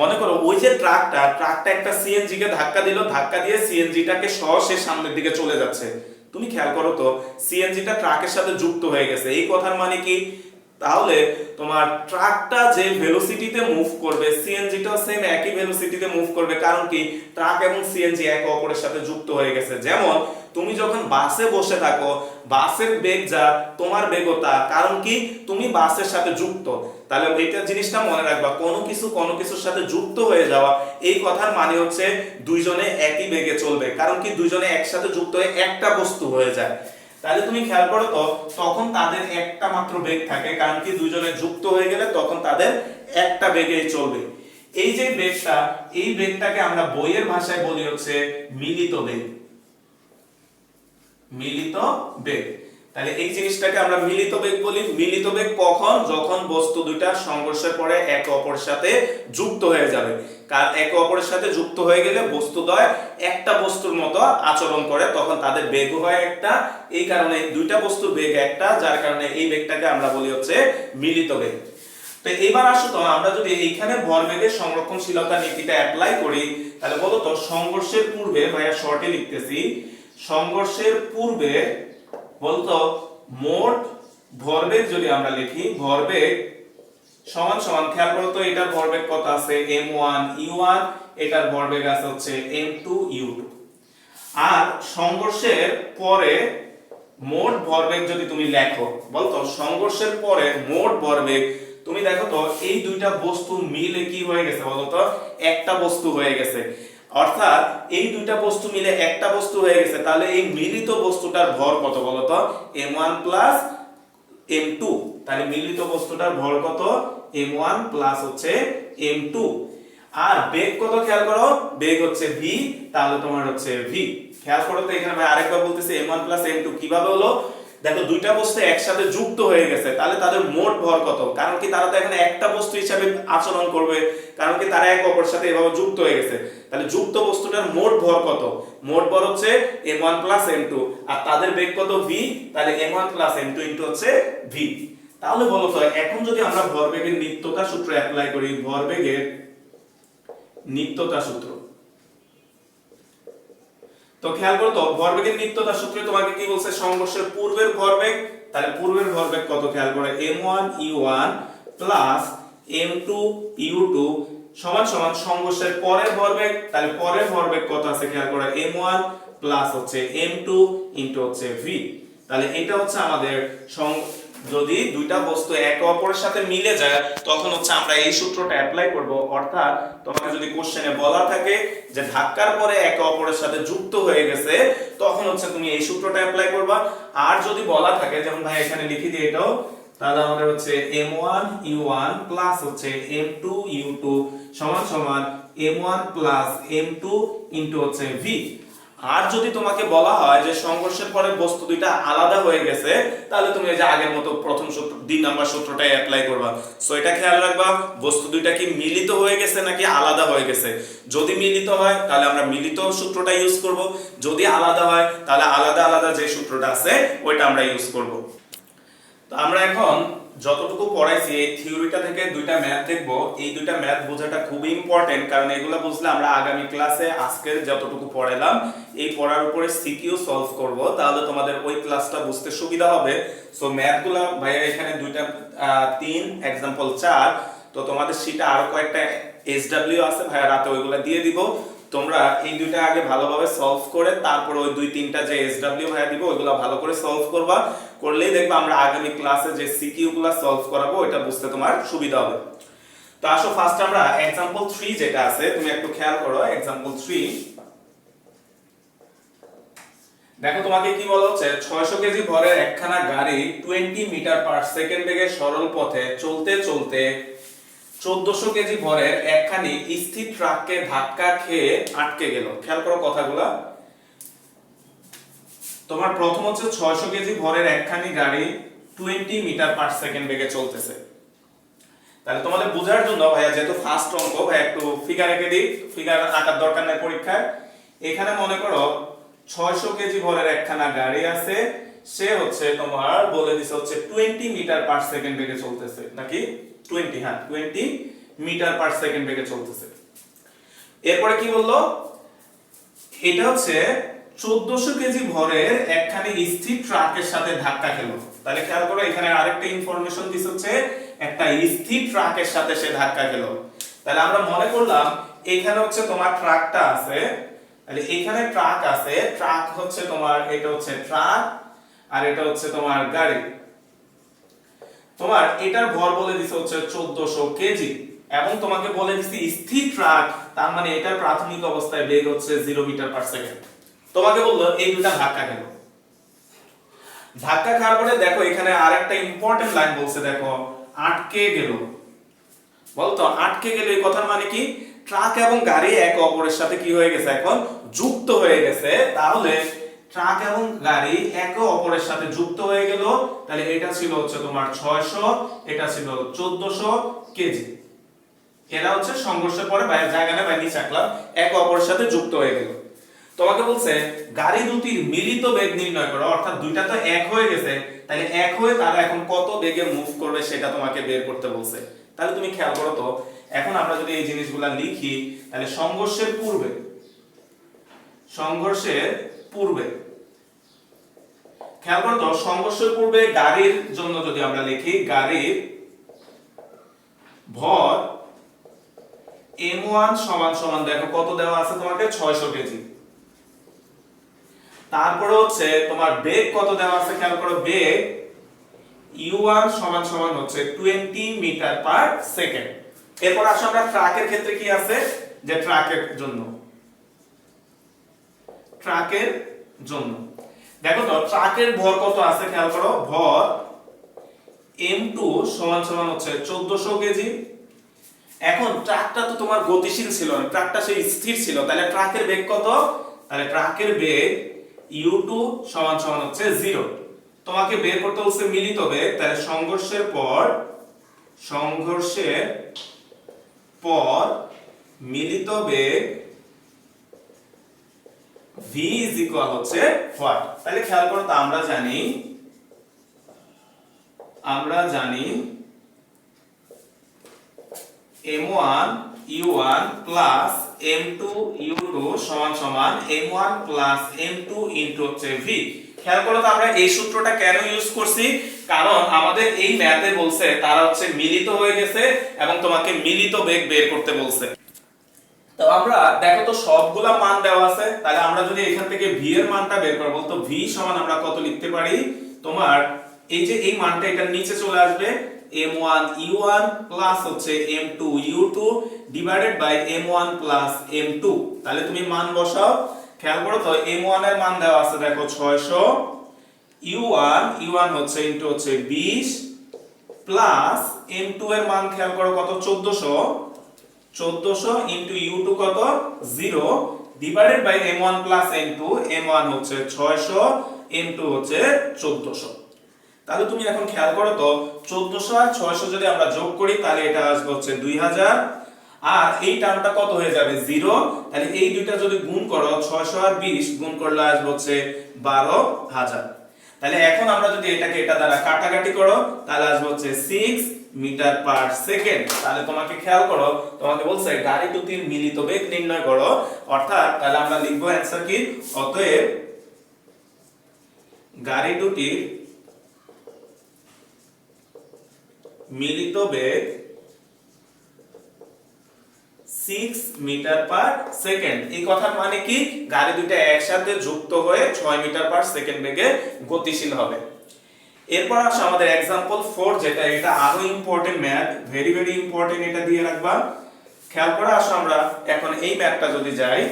মনে করো ওই যে ট্রাকটা একটা সিএনজি কে ধাক্কা দিল, ধাক্কা দিয়ে সিএনজিটাকে সে সামনের দিকে চলে যাচ্ছে। তুমি খেয়াল করো তো, সিএনজিটা ট্রাকের সাথে যুক্ত হয়ে গেছে, এই কথার মানে কি? তাহলে তোমার ট্রাকটা যে ভেলোসিটিতে মুভ করবে, সিএনজিটাও সেম একই ভেলোসিটিতে মুভ করবে। কারণ কি? ট্রাক এবং সিএনজি একে অপরের সাথে যুক্ত হয়ে গেছে। যেমন তুমি যখন বাসে বসে থাকো, বাসের বেগ যা তোমার বেগও তা, কারণ কি? তুমি বাসের সাথে যুক্ত। তাহলে এইটা জিনিসটা মনে রাখবা, কোনো কিছুর সাথে যুক্ত হয়ে যাওয়া, এই কথার মানে হচ্ছে দুইজনে একই বেগে চলবে। কারণ কি? দুইজনে একসাথে যুক্ত হয়ে একটা বস্তু হয়ে যায়। তাহলে তুমি খেয়াল করো তো, তখন তাদের একটা মাত্র বেগ থাকে। কারণ কি? দুইজনে যুক্ত হয়ে গেলে তখন তাদের একটা বেগেই চলবে। এই যে বেগটা, এই বেগটাকে আমরা বইয়ের ভাষায় বলি হচ্ছে মিলিত বেগ। মিলিত বেগ। তাহলে এই জিনিসটাকে আমরা মিলিত বেগ বলি। মিলিত বেগ কখন? যখন বস্তু দুইটা সংঘর্ষের পরে একে অপরের সাথে যুক্ত হয়ে যাবে। কারণ একে অপরের সাথে যুক্ত হয়ে গেলে বস্তুদ্বয় একটা বস্তুর মতো আচরণ করে, তখন তাদের বেগ হয় একটা। এই কারণে দুইটা বস্তুর বেগ একটা, যার কারণে এই বেগটাকে আমরা বলি হচ্ছে মিলিত বেগ। তো এবার আসো তো, আমরা যদি এইখানে ভরবেগের সংরক্ষণশীলতা নীতিটা অ্যাপ্লাই করি, তাহলে বলো তো সংঘর্ষের পূর্বে, ভাইয়া শর্টে লিখতেছি, সংঘর্ষের পূর্বে বলতো মোট ভরবেগ যদি আমরা লিখি, ভরবেগ সমান সমান, খেয়াল করো তো এটার ভরবেগ কত আছে? m1 u1, এটার ভরবেগ আছে হচ্ছে m2 u2। আর সংঘর্ষের পরে মোট ভরবেগ যদি তুমি লেখো, বলতো সংঘর্ষের পরে মোট ভরবেগ, তুমি দেখো তো এই দুইটা বস্তু মিলে কি হয়ে গেছে বলতো? একটা বস্তু হয়ে গেছে। অর্থাৎ এই দুইটা বস্তু মিলে একটা বস্তু হয়ে গেছে। তাহলে এই মিলিত বস্তুটার ভর কত বলতো? m1 plus m2। তাহলে মিলিত বস্তুটার ভর কত? m1 প্লাস হচ্ছে m2। আর বেগ কত খেয়াল করো? বেগ হচ্ছে v, তাহলে তোমার হচ্ছে v। খেয়াল করো তো, এখানে ভাই আরেকবার বলতেছি m1 প্লাস m2 কিভাবে হলো? দেখো দুইটা বস্তু একসাথে যুক্ত হয়ে গেছে, তাহলে তাদের মোট ভর কত? কারণ কি? তারা তো এখানে একটা বস্তু হিসাবে আচরণ করবে, কারণ কি? তারা এক অপরের সাথে এভাবে যুক্ত হয়ে গেছে। তাহলে যুক্ত বস্তুটার মোট ভর কত? মোট ভর হচ্ছে m1 প্লাস m2। আর তাদের বেগ কত? v। তাহলে m1 প্লাস m2 ইনটু হচ্ছে v। তাহলে বলো তো, এখন যদি আমরা ভরবেগের নিত্যতা সূত্র অ্যাপ্লাই করি, ভরবেগের নিত্যতা সূত্র, তো খেয়াল করো তো ভরবেগের নিত্যতা সূত্রে তোমাকে কি বলছে? সংঘর্ষের পূর্বের ভরবেগ। তাহলে পূর্বের ভরবেগ কত? খেয়াল করে m1 u1 plus m2 u2 সমান সমান সংঘর্ষের পরের ভরবেগ। তাহলে পরের ভরবেগ কত আছে? খেয়াল করে m1 প্লাস হচ্ছে m2 ইনটু হচ্ছে v। তাহলে এটা হচ্ছে আমাদের যদি দুইটা বস্তু একে অপরের সাথে মিলে যায়, তখন হচ্ছে আমরা এই সূত্রটা অ্যাপ্লাই করব। অর্থাৎ তোমাকে যদি কোশ্চেনে বলা থাকে যে ধাক্কার পরে একে অপরের সাথে যুক্ত হয়ে গেছে, তখন হচ্ছে তুমি এই সূত্রটা অ্যাপ্লাই করবা। আর যদি বলা থাকে, যেমন ভাই এখানে লিখে দিই এটাও, তাহলে আমাদের হচ্ছে m1 u1 প্লাস হচ্ছে m2 u2 সমান সমান m1 প্লাস m2 ইনটু হচ্ছে v। আর যদি তোমাকে বলা হয় যে সংঘর্ষের পরে বস্তু দুইটা আলাদা হয়ে গেছে, তাহলে তুমি এই যে আগের মতো প্রথম সূত্র 2 নাম্বার সূত্রটাই অ্যাপ্লাই করবা। সো এটা খেয়াল রাখবা, বস্তু দুইটা কি মিলিত হয়ে গেছে নাকি আলাদা হয়ে গেছে। যদি মিলিত হয় তাহলে আমরা মিলিত সূত্রটা ইউজ করব, যদি আলাদা হয় তাহলে আলাদা আলাদা যে সূত্রটা আছে ওইটা আমরা ইউজ করব। তো আমরা এখন যতটুকু পড়াইছি এই থিওরিটা থেকে দুইটা ম্যাথ দেখবো। এই দুইটা ম্যাথ বোঝাটা খুবই ইম্পর্টেন্ট, কারণ এগুলো বুঝলে আমরা আগামী ক্লাসে আজকের যতটুকু পড়াইলাম এই পড়ার উপরে সিকিউ সলভ করব, তাহলে তোমাদের ওই ক্লাসটা বুঝতে সুবিধা হবে। সো ম্যাথগুলো ভাইয়া এখানে দুইটা 3 एग्जांपल 4। তো তোমাদের শীটে আরো কয়েকটা এসডব্লিউ আছে ভাইয়া, রাতে ওইগুলো দিয়ে দিব। তোমরা এই দুইটা আগে ভালোভাবে সলভ করে তারপর ওই দুই তিনটা যে এসডব্লিউ ভাইয়া দিব ওইগুলো ভালো করে সলভ করবা, করলেই দেখবা আমরা আগামী ক্লাসে যে সিকিউ গুলো সলভ করাবো ওইটা বুঝতে তোমার সুবিধা হবে। তো আসো ফার্স্ট আমরা एग्जांपल 3 যেটা আছে তুমি একটু খেয়াল করো। एग्जांपल 3 দেখো তোমাকে কি বলা হচ্ছে 600 কেজি ভরের একখানা গাড়ি 20 মিটার পার সেকেন্ড বেগে সরল পথে চলতে চলতে 1400 কেজি ভরের একখানি স্থির ট্রাককে ধাক্কা খেয়ে আটকে গেল। খেয়াল করো কথাগুলা। তোমার প্রথম হচ্ছে 600 কেজি ভরের একখানি গাড়ি 20 মিটার পার সেকেন্ড বেগে চলতেছে। তাহলে তোমাদের বোঝার জন্য ভাইয়া যেহেতু ফার্স্ট অঙ্ক ভাইয়া একটু ফিগার এঁকে দিই, ফিগার আঁকার দরকার নাই পরীক্ষায়। এখানে মনে করো 600 কেজি ভরের একখানা গাড়ি আছে, সে হচ্ছে তোমার বলে দিছে হচ্ছে 20 মিটার পার সেকেন্ড বেগে চলতেছে, নাকি 20, হ্যাঁ 20 মিটার পার সেকেন্ড বেগে চলতেছে। এরপরে কি বললো, এটা হচ্ছে 1400 কেজি ভরের একখানি স্থির ট্রাকের সাথে ধাক্কা খেলো। তাহলে খেয়াল করো এখানে আরেকটা ইনফরমেশন দিছে হচ্ছে একটা স্থির ট্রাকের সাথে সে ধাক্কা খেলো। তাহলে আমরা মনে করলাম এখানে হচ্ছে তোমার ট্রাকটা আছে, তাহলে এখানে ট্রাক আছে, ট্রাক হচ্ছে তোমার এটা হচ্ছে ট্রাক আর এটা হচ্ছে তোমার গাড়ি। তোমার এটার ভর বলে দিছে হচ্ছে 1400 কেজি এবং তোমাকে বলে দিছি স্থির ট্রাক, তার মানে এটার প্রাথমিক অবস্থায় বেগ হচ্ছে 0 মিটার পার সেকেন্ড। তোমাকে বললো এই দুটো ধাক্কা খেলো। ধাক্কা খাওয়ার পরে দেখো এখানে আরেকটা ইম্পর্টেন্ট লাইন বলছে, দেখো আটকে গেল। বলতো আটকে গেল এই কথার মানে কি, ট্রাক এবং গাড়ি একে অপরের সাথে কি হয়ে গেছে, এখন যুক্ত হয়ে গেছে। তাহলে ট্রাক এবং গাড়ি একে অপরের সাথে যুক্ত হয়ে গেল। তাহলে এটা ছিল হচ্ছে তোমার 600, এটা ছিল 1400 কেজি। এরা হচ্ছে সংঘর্ষের পরে বাইরে জায়গা না বাইরে নিচে রাখলাম, একে অপরের সাথে যুক্ত হয়ে গেল। তোমাকে বলছে গাড়ি দুটির মিলিত বেগ নির্ণয় করো, অর্থাৎ দুইটা তো এক হয়ে গেছে, তাহলে এক হয়ে তারা এখন কত বেগে মুভ করবে সেটা তোমাকে বের করতে বলছে। তাহলে তুমি খেয়াল করো তো, এখন আমরা যদি এই জিনিসগুলা লিখি তাহলে সংঘর্ষের পূর্বে খেয়াল করো তো, সংঘর্ষের পূর্বে গাড়ির জন্য যদি আমরা লিখি গাড়ির ভর m1 সমান সমান দেখো কত দেওয়া আছে তোমাকে 600 কেজি। তারপরে হচ্ছে তোমার বেগ কত দেওয়া আছে, খেয়াল করো বেগ u1 সমান সমান হচ্ছে 20 মিটার পার সেকেন্ড। এরপর আসো আমরা ট্রাকের ক্ষেত্রে কি আছে, যে ট্রাকের জন্য দেখো তো ট্রাকের ভর কত আছে, খেয়াল করো ভর m2 সমান সমান হচ্ছে 1400 কেজি। এখন ট্রাকটা তো তোমার গতিশীল ছিল না, ট্রাকটা সেই স্থির ছিল, তাহলে ট্রাকের বেগ কত, তাহলে ট্রাকের বেগ u2 সমান সমান হচ্ছে 0। তোমাকে বের করতে হচ্ছে মিলিত বেগ, তাহলে সংঘর্ষের পর মিলিত বেগ v is equal হচ্ছে what। তাহলে খেয়াল করো তো আমরা জানি m1 u1 plus m2 u2 সমান সমান m1 প্লাস m2 ইনটু হচ্ছে v। খেয়াল করো তো আমরা এই সূত্রটা কেন ইউজ করছি, কারণ আমাদের এই ম্যাথে বলছে তারা হচ্ছে মিলিত হয়ে গেছে এবং তোমাকে মিলিত বেগ বের করতে বলছে। তো আমরা দেখো তো সবগুলা মান দেওয়া আছে, তাহলে আমরা যদি এখান থেকে v এর মানটা বের করব তো v সমান আমরা কত লিখতে পারি, তোমার এই যে এই মানটা এটার নিচে চলে আসবে m1 u1 প্লাস হচ্ছে m2 u2 divided by m1 plus m2। তাহলে তুমি মান বসাও। খেয়াল করো তো m1 এর মান দেওয়া আছে দেখো 600, u1 হচ্ছে ইনটু হচ্ছে 20 প্লাস m2 এর মান খেয়াল করো কত 1400 ইনটু u2 কত 0 divided by m1 plus m2। m1 হচ্ছে 600, m2 হচ্ছে 1400। তাহলে তুমি এখন খেয়াল করো তো 1400 আর 600 যদি আমরা যোগ করি তাহলে এটা আসবে হচ্ছে 2000, আর এই টার্মটা কত হয়ে যাবে 0। তাহলে এই দুইটা যদি গুণ করো 600 আর 20 গুণ করলে আসবে হচ্ছে 12000। তাহলে এখন আমরা যদি এটাকে এটা দ্বারা কাটাকাটি করো তাহলে আসবে হচ্ছে 6 মিটার পার সেকেন্ড। তাহলে তোমাকে খেয়াল করো, তোমাকে বলছে গাড়ি দুটির মিলিত বেগ নির্ণয় করো, অর্থাৎ তাহলে আমরা লিখবো অ্যানসার কি, অতএব গাড়ি দুটির মিলিত বেগ c 6 মিটার পার সেকেন্ড। এই কথার মানে কি, গাড়ি দুটো একসাথে যুক্ত হয়ে 6 মিটার পার সেকেন্ড বেগে গতিশীল হবে। এরপর আসো আমাদের एग्जांपल 4 যেটা, এটা আরো important math, very very important, এটা দিয়ে রাখবা। খেয়াল করে আসো আমরা এখন এই ম্যাথটা যদি যাই,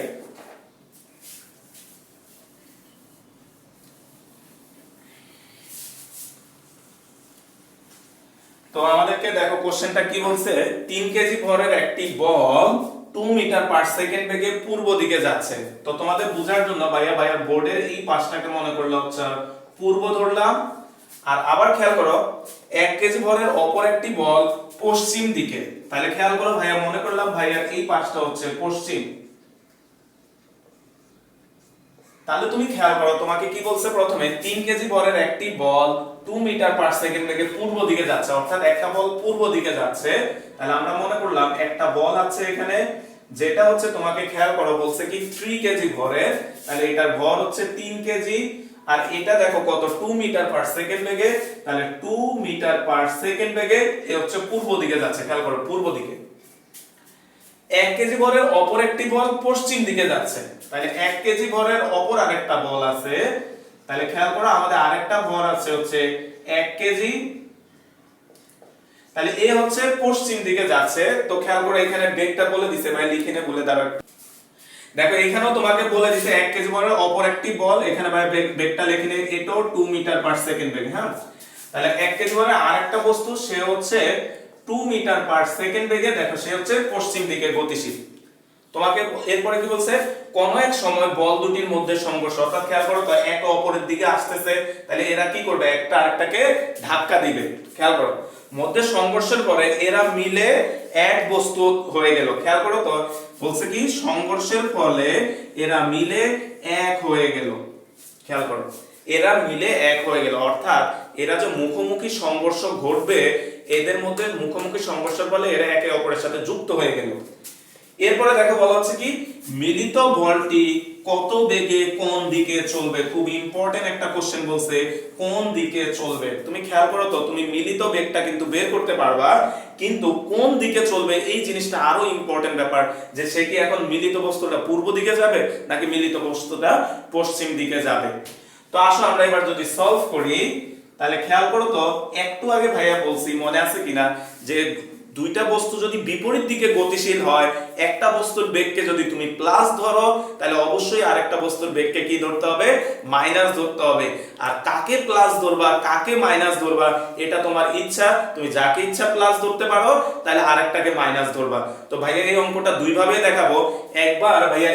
তো আমাদেরকে দেখো কোশ্চেনটা কি বলছে, 3 কেজি ভরের একটি বল 2 মিটার পার সেকেন্ড বেগে পূর্ব দিকে যাচ্ছে। তো তোমাদের বোঝার জন্য ভাইয়া বোর্ডের এই পাশটাকে মনে করলে হচ্ছে পূর্ব ধরলাম। আর আবার খেয়াল করো 1 কেজি ভরের অপর একটি বল পশ্চিম দিকে, তাহলে খেয়াল করো ভাইয়া মনে করলাম ভাইয়ার এই পাশটা হচ্ছে পশ্চিম। তাহলে তুমি খেয়াল করো তোমাকে কি বলছে, প্রথমে 3 কেজি ভরের একটি বল 2 মিটার পার সেকেন্ড বেগে পূর্ব দিকে যাচ্ছে, অর্থাৎ একটা বল পূর্ব দিকে যাচ্ছে। তাহলে আমরা মনে করলাম একটা বল আছে এখানে, যেটা হচ্ছে তোমাকে খেয়াল করো বলছে কি 3 কেজি ভরের, তাহলে এটার ভর হচ্ছে 3 কেজি। আর এটা দেখো কত, 2 মিটার পার সেকেন্ড বেগে, তাহলে 2 মিটার পার সেকেন্ড বেগে এ হচ্ছে পূর্ব দিকে যাচ্ছে। খেয়াল করো পূর্ব দিকে। 1 কেজি ভরের অপর একটি বল পশ্চিম দিকে যাচ্ছে, তাহলে 1 কেজি ভরের অপর আরেকটা বল আছে, তাহলে খেয়াল করো আমাদের আরেকটা ভর আছে হচ্ছে 1 কেজি, তাহলে এ হচ্ছে পশ্চিম দিকে যাচ্ছে। তো খেয়াল করো এখানে বেগটা বলে দিছে ভাই, লিখে নে বলে দাঁড়া। দেখো এখানেও তোমাকে বলে দিছে 1 কেজি ভরের অপর একটি বল, এখানে ভাই বেগটা লিখে নে, এটাও 2 মিটার পার সেকেন্ড বেগ। হ্যাঁ, তাহলে 1 কেজি ভরের আরেকটা বস্তু, সে হচ্ছে 2 মিটার পার সেকেন্ড বেগে, দেখো সে হচ্ছে পশ্চিম দিকে গতিশীল। তোমাকে এরপরে কি বলছে, কোন এক সময় বল দুটির মধ্যে সংঘর্ষ, অর্থাৎ খেয়াল করো তো একে অপরের দিকে আসতেছে, তাহলে এরা কি করবে, একটা আরেকটাকে ধাক্কা দিবে। খেয়াল করো মধ্যে সংঘর্ষের পরে এরা মিলে এক বস্তু হয়ে গেল। খেয়াল করো তো বলছে কি সংঘর্ষের ফলে এরা মিলে এক হয়ে গেল। খেয়াল করো এরা মিলে এক হয়ে গেল, অর্থাৎ এরা যে মুখোমুখি সংঘর্ষ ঘটবে, এদের মধ্যে মুখোমুখি সংঘর্ষের ফলে এরা একে অপরের সাথে যুক্ত হয়ে গেল। এরপরে দেখো বলা হচ্ছে কি মিলিত বলটি কত বেগে কোন দিকে চলবে। খুব ইম্পর্টেন্ট একটা কোশ্চেন বলছে, কোন দিকে চলবে। তুমি খেয়াল করো তো, তুমি মিলিত বেগটা কিন্তু বের করতে পারবা, কিন্তু কোন দিকে চলবে এই জিনিসটা আরো ইম্পর্টেন্ট ব্যাপার, যে সে কি এখন মিলিত বস্তুটা পূর্ব দিকে যাবে নাকি মিলিত বস্তুটা পশ্চিম দিকে যাবে। তো আসো আমরা এবার যদি সলভ করি, তাহলে খেয়াল করো তো একটু আগে ভাইয়া বলছি মনে আছে কিনা, যে দুইটা বস্তু যদি বিপরীত দিকে গতিশীল হয়, একটা বস্তুর বেগকে যদি তুমি প্লাস ধরো, তাহলে অবশ্যই আরেকটা বস্তুর বেগকে কি ধরতে হবে, মাইনাস ধরতে হবে। আর কাকে প্লাস ধরবা কাকে মাইনাস ধরবা এটা তোমার ইচ্ছা, তুমি যাকে ইচ্ছা প্লাস ধরতে পারো, তাহলে আরেকটাকে মাইনাস ধরবা। তো ভাইয়া এই অঙ্কটা দুই ভাবে দেখাবো, একবার ভাইয়া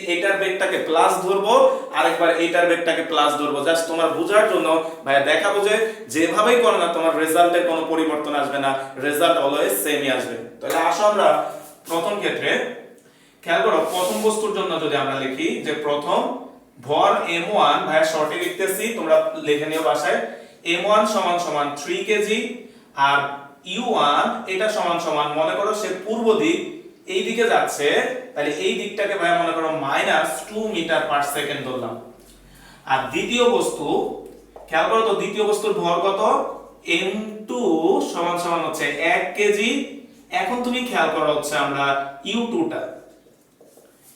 এইটার বেগটাকে প্লাস ধরবো, আরেকবার এইটার বেগটাকে প্লাস ধরবো। জাস্ট তোমার বোঝার জন্য ভাইয়া দেখাবো যে যেভাবেই করো না তোমার রেজাল্টের কোনো পরিবর্তন আসবে না, রেজাল্ট অলওয়েজ সেমই আসবে। তাহলে আসো আমরা প্রথম ক্ষেত্রে খেয়াল করো, প্রথম বস্তুর জন্য যদি আমরা লিখি যে প্রথম ভর m1, ভাইয়া শর্টে লিখতেছি তোমরা লিখে নিও বাসায়, m1 সমান সমান 3 কেজি, আর u1 এটা সমান সমান মনে করো সে পূর্ব দিক এই দিকে যাচ্ছে, তাহলে এই দিকটাকে ভাইয়া মনে করো -2 মিটার পার সেকেন্ড ধরলাম। আর দ্বিতীয় বস্তু খেয়াল করো তো, দ্বিতীয় বস্তুর ভর কত, m2 সমান সমান হচ্ছে 1 কেজি। এখন তুমি খেয়াল করো হচ্ছে আমরা u2 টা,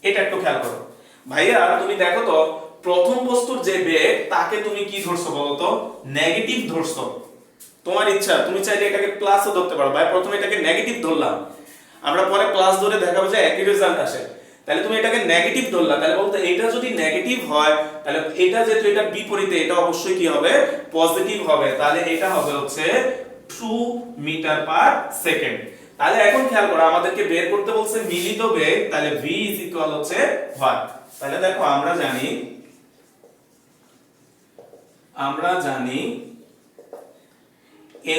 এটা একটু খেয়াল করো ভাইয়া। তুমি দেখো তো প্রথম বস্তুর যে বেগ তাকে তুমি কি ধরছো বলো তো, নেগেটিভ ধরছো। তোমার ইচ্ছা, তুমি চাইলে এটাকে প্লাসও ধরতে পারো, ভাই প্রথমে এটাকে নেগেটিভ ধরলাম, আমরা পরে প্লাস ধরে দেখাবো যে একই রেজাল্ট আসে। তাহলে তুমি এটাকে নেগেটিভ ধরলা, তাহলে বলতে এটা যদি নেগেটিভ হয়, তাহলে এটা যেহেতু এটা বিপরীতে, এটা অবশ্যই কি হবে, পজিটিভ হবে। তাহলে এটা হবে হচ্ছে 2 মিটার পার সেকেন্ড। তাহলে এখন খেয়াল করো আমাদেরকে বের করতে বলছে মিলিত বেগ, তাহলে v হচ্ছে what। তাহলে দেখো আমরা জানি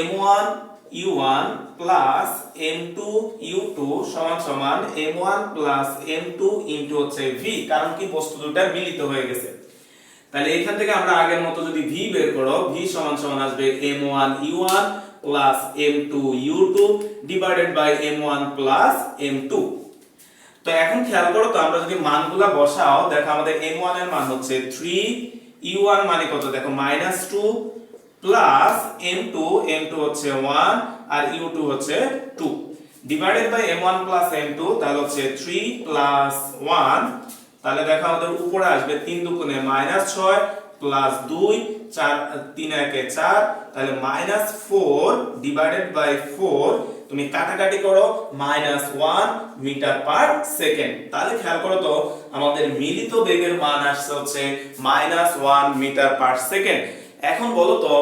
m1 u1 plus m2 u2 সমান সমান m1 প্লাস m2 ইনটু হচ্ছে v, কারণ কি বস্তু দুটো মিলিত হয়ে গেছে। তাহলে এখান থেকে আমরা আগের মতো যদি v বের করো, v সমান সমান আসবে m1 u1 plus m2 u2 divided by m1 plus m2। তো এখন খেয়াল করো তো আমরা যদি মানগুলা বসাও, দেখো আমাদের m1 এর মান হচ্ছে 3, u1 মানে কত দেখো -2 প্লাস m2 হচ্ছে 1 আর u2 হচ্ছে 2। Divided by m1 plus m2 তাহলে হচ্ছে 3 প্লাস 1, তাহলে দেখো আমাদের উপরে আসবে 3 দুগুণে -6 প্লাস 2 4 3 একে 4, তাহলে -4 ডিভাইডেড বাই 4, তুমি কাটাকাটি করো -1 মিটার পার সেকেন্ড। তাহলে খেয়াল করো তো আমাদের মিলিত বেগের মান আসছে হচ্ছে -1 মিটার পার সেকেন্ড। এখন বলো তো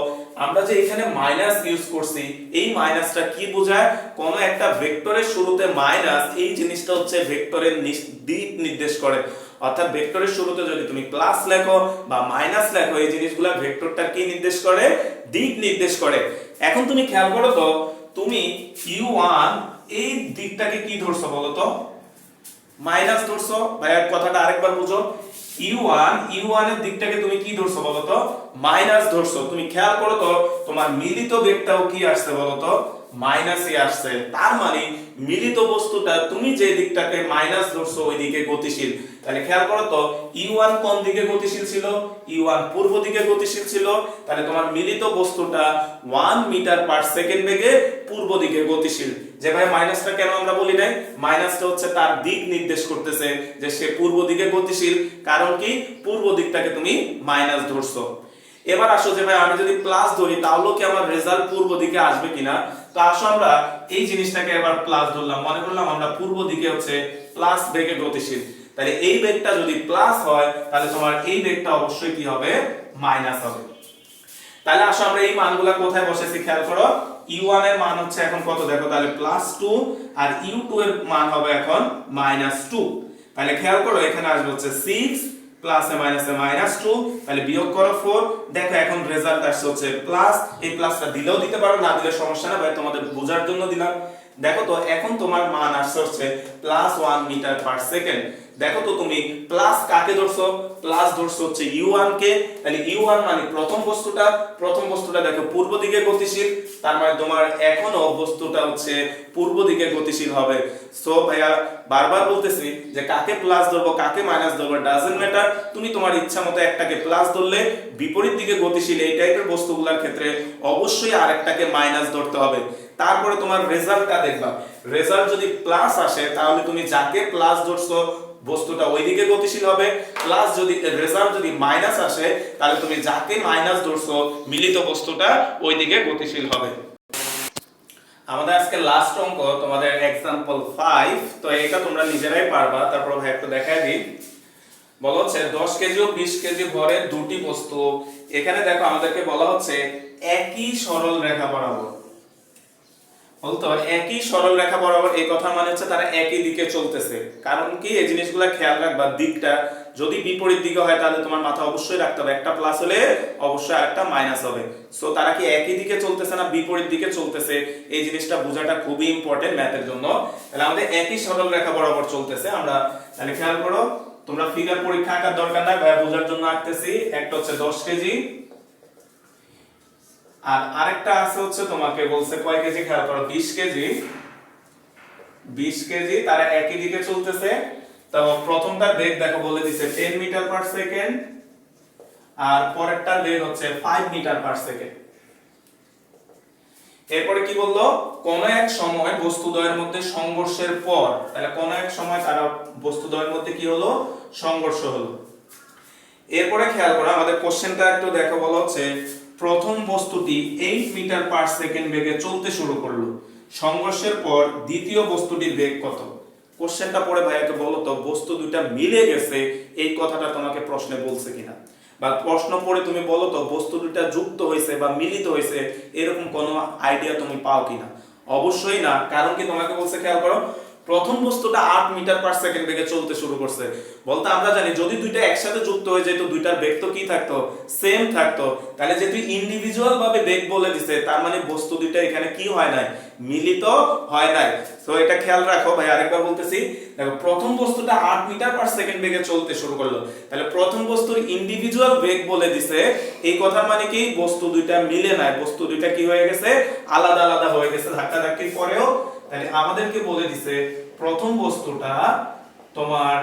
আমরা যে এখানে মাইনাস ইউজ করছি, এই মাইনাসটা কি বোঝায়? কোন একটা ভেক্টরের শুরুতে মাইনাস, এই জিনিসটা হচ্ছে ভেক্টরের দিক নির্দেশ করে। অর্থাৎ ভেক্টরের শুরুতে যদি তুমি প্লাস লেখো বা মাইনাস লেখো, এই জিনিসগুলো ভেক্টরটা কি নির্দেশ করে? দিক নির্দেশ করে। এখন তুমি খেয়াল করো তো তুমি u1 এই দিকটাকে কি ধরছো বলো তো? মাইনাস ধরছো। ভাইয়া কথাটা আরেকবার বুঝো। u1 এর দিকটাকে তুমি কি ধরছো বলো তো? মাইনাস ধরছো। তুমি খেয়াল করো তো তোমার মিলিত বেগটাও কি আসছে বলো তো? মাইনাসই আসছে। তার মানে মিলিত বস্তুটা তুমি যে দিকটাকে মাইনাস ধরছো ওই দিকে গতিশীল। তাহলে খেয়াল করো তো u1 কোন দিকে গতিশীল ছিল? u1 পূর্ব দিকে গতিশীল ছিল। তাহলে তোমার মিলিত বস্তুটা 1 মিটার পার সেকেন্ড বেগে পূর্ব দিকে গতিশীল। যে ভাই মাইনাসটা কেন আমরা বলি নাই? মাইনাসটা হচ্ছে তার দিক নির্দেশ করতেছে যে সে পূর্ব দিকে গতিশীল। কারণ কি? পূর্ব দিকটাকে তুমি মাইনাস ধরছো। এবার আসো যে ভাই আমি যদি প্লাস ধরি তাহলে কি আমার রেজাল্ট পূর্ব দিকে আসবে কিনা? তো আসো আমরা এই জিনিসটাকে এবার প্লাস ধরলাম, মনে করলাম আমরা পূর্ব দিকে হচ্ছে প্লাস বেগে গতিশীল। তাহলে এই বেগটা যদি প্লাস হয় তাহলে তোমার এই বেগটা অবশ্যই কি হবে? মাইনাস হবে। তাহলে আসো আমরা এই মানগুলা কোথায় বসেছি খেয়াল করো। u1 এর মান হচ্ছে এখন কত দেখো, তাহলে +2 আর u2 এর মান হবে এখন -2। তাহলে খেয়াল করো এখানে আসবে হচ্ছে 6 প্লাসে মাইনাসে -2, তাহলে বিয়োগ করো 4। দেখো এখন রেজাল্ট আসছে হচ্ছে প্লাস। এই প্লাসটা দিলেও দিতে পারো, না দিলে সমস্যা না ভাই, তোমাদের বোঝার জন্য দিলাম। দেখো তো এখন তোমার মান আসছে হচ্ছে +1 মিটার পার সেকেন্ড। দেখো তো তুমি প্লাস কাকে ধরছো? প্লাস ধরছো হচ্ছে u1 কে। তাহলে u1 মানে প্রথম বস্তুটা দেখো পূর্ব দিকে গতিশীল, তার মানে তোমার এখনো বস্তুটা হচ্ছে পূর্ব দিকে গতিশীল হবে। সো ভাইয়া বারবার বলতেছি যে কাকে প্লাস ধরবো কাকে মাইনাস ধরবো ডাজন্ট ম্যাটার। তুমি তোমার ইচ্ছা মতো একটাকে প্লাস ধরলে, বিপরীত দিকে গতিশীল এই টাইপের বস্তুগুলোর ক্ষেত্রে অবশ্যই আরেকটাকে মাইনাস ধরতে হবে। তারপরে তোমার রেজাল্টটা দেখবা। রেজাল্ট যদি প্লাস আসে তাহলে তুমি যাকে প্লাস ধরছো বস্তুটা ওইদিকে গতিশীল হবে। প্লাস যদি রেজাল্ট যদি মাইনাস আসে তাহলে তুমি যাকে মাইনাস ধরছো মিলিত বস্তুটা ওইদিকে গতিশীল হবে। আমাদের আজকে লাস্ট অঙ্ক তোমাদের एग्जांपल 5। তো এটা তোমরা নিজেরাই পারবা, তারপর ভাই একটু দেখাই দিই। বলা হচ্ছে 10 কেজি ও 20 কেজি ভরের দুটি বস্তু, এখানে দেখো আমাদেরকে বলা হচ্ছে একই সরল রেখা বরাবর। বলতো একই সরল রেখা বরাবর, এই কথা মানে হচ্ছে তারা একই দিকে চলতেছে। কারণ কি এই জিনিসগুলো খেয়াল রাখবা, দিকটা যদি বিপরীত দিকে হয় তাহলে তোমার মাথা অবশ্যই রাখতে হবে একটা প্লাস হলে অবশ্যই আরেকটা মাইনাস হবে। সো তারা কি একই দিকে চলতেছে না বিপরীত দিকে চলতেছে, এই জিনিসটা বোঝাটা খুবই ইম্পর্টেন্ট ম্যাথের জন্য। তাহলে আমাদের একই সরল রেখা বরাবর চলতেছে। আমরা তাহলে খেয়াল করো, তোমরা ফিগার পরীক্ষা আঁকার দরকার নাই, ভাই বোঝার জন্য আঁকতেছি। একটা হচ্ছে 10 কেজি আর আরেকটা আছে হচ্ছে তোমাকে বলছে কয় কেজি, খেয়াল করো 20 কেজি। 20 কেজি তারা একই দিকে চলতেছে। তো প্রথমটার বেগ দেখো বলে দিছে 10 মিটার পার সেকেন্ড আর পরেরটার বেগ হচ্ছে 5 মিটার পার সেকেন্ড। এরপরে কি বললো, কোন এক সময় বস্তুদ্বয়ের মধ্যে সংঘর্ষের পর, তাহলে কোন এক সময় তারা বস্তুদ্বয়ের মধ্যে কি হলো? সংঘর্ষ হলো। এরপরে খেয়াল করো আমাদের কোশ্চেনটা একটু দেখো, বলা হচ্ছে প্রথম বস্তুটি 8 মিটার পার সেকেন্ড বেগে চলতে শুরু করলো, সংঘর্ষের পর দ্বিতীয় বস্তুটির বেগ কত? কোশ্চেনটা পড়ে ভাইয়াকে বলো তো বস্তু দুইটা মিলে গেছে এই কথাটা তোমাকে প্রশ্নে বলছে কিনা, বা প্রশ্ন পড়ে তুমি বলো তো বস্তু দুইটা যুক্ত হয়েছে বা মিলিত হয়েছে এরকম কোনো আইডিয়া তুমি পাও কিনা? অবশ্যই না। কারণ কি তোমাকে বলছে খেয়াল করো, প্রথম বস্তুটা 8 মিটার পার সেকেন্ড বেগে চলতে শুরু করছে। বলতে আমরা জানি যদি দুইটা একসাথে যুক্ত হয়ে যেত দুইটার বেগ তো কি থাকতো? সেম থাকতো। তাহলে যেহেতু ইন্ডিভিজুয়াল ভাবে বেগ বলে দিছে তার মানে বস্তু দুইটা এখানে কি হয় নাই? মিলিত হয় নাই। তো এটা খেয়াল রাখো ভাই, আরেকবার বলতেছি। দেখো প্রথম বস্তুটা 8 মিটার পার সেকেন্ড বেগে চলতে শুরু করলো, তাহলে প্রথম বস্তুর ইন্ডিভিজুয়াল বেগ বলে দিছে। এই কথার মানে কি বস্তু দুইটা মিলে নাই, বস্তু দুইটা কি হয়ে গেছে? আলাদা আলাদা হয়ে গেছে ধাক্কাধাক্কির পরেও। তাহলে আমাদেরকে বলে দিছে প্রথম বস্তুটা তোমার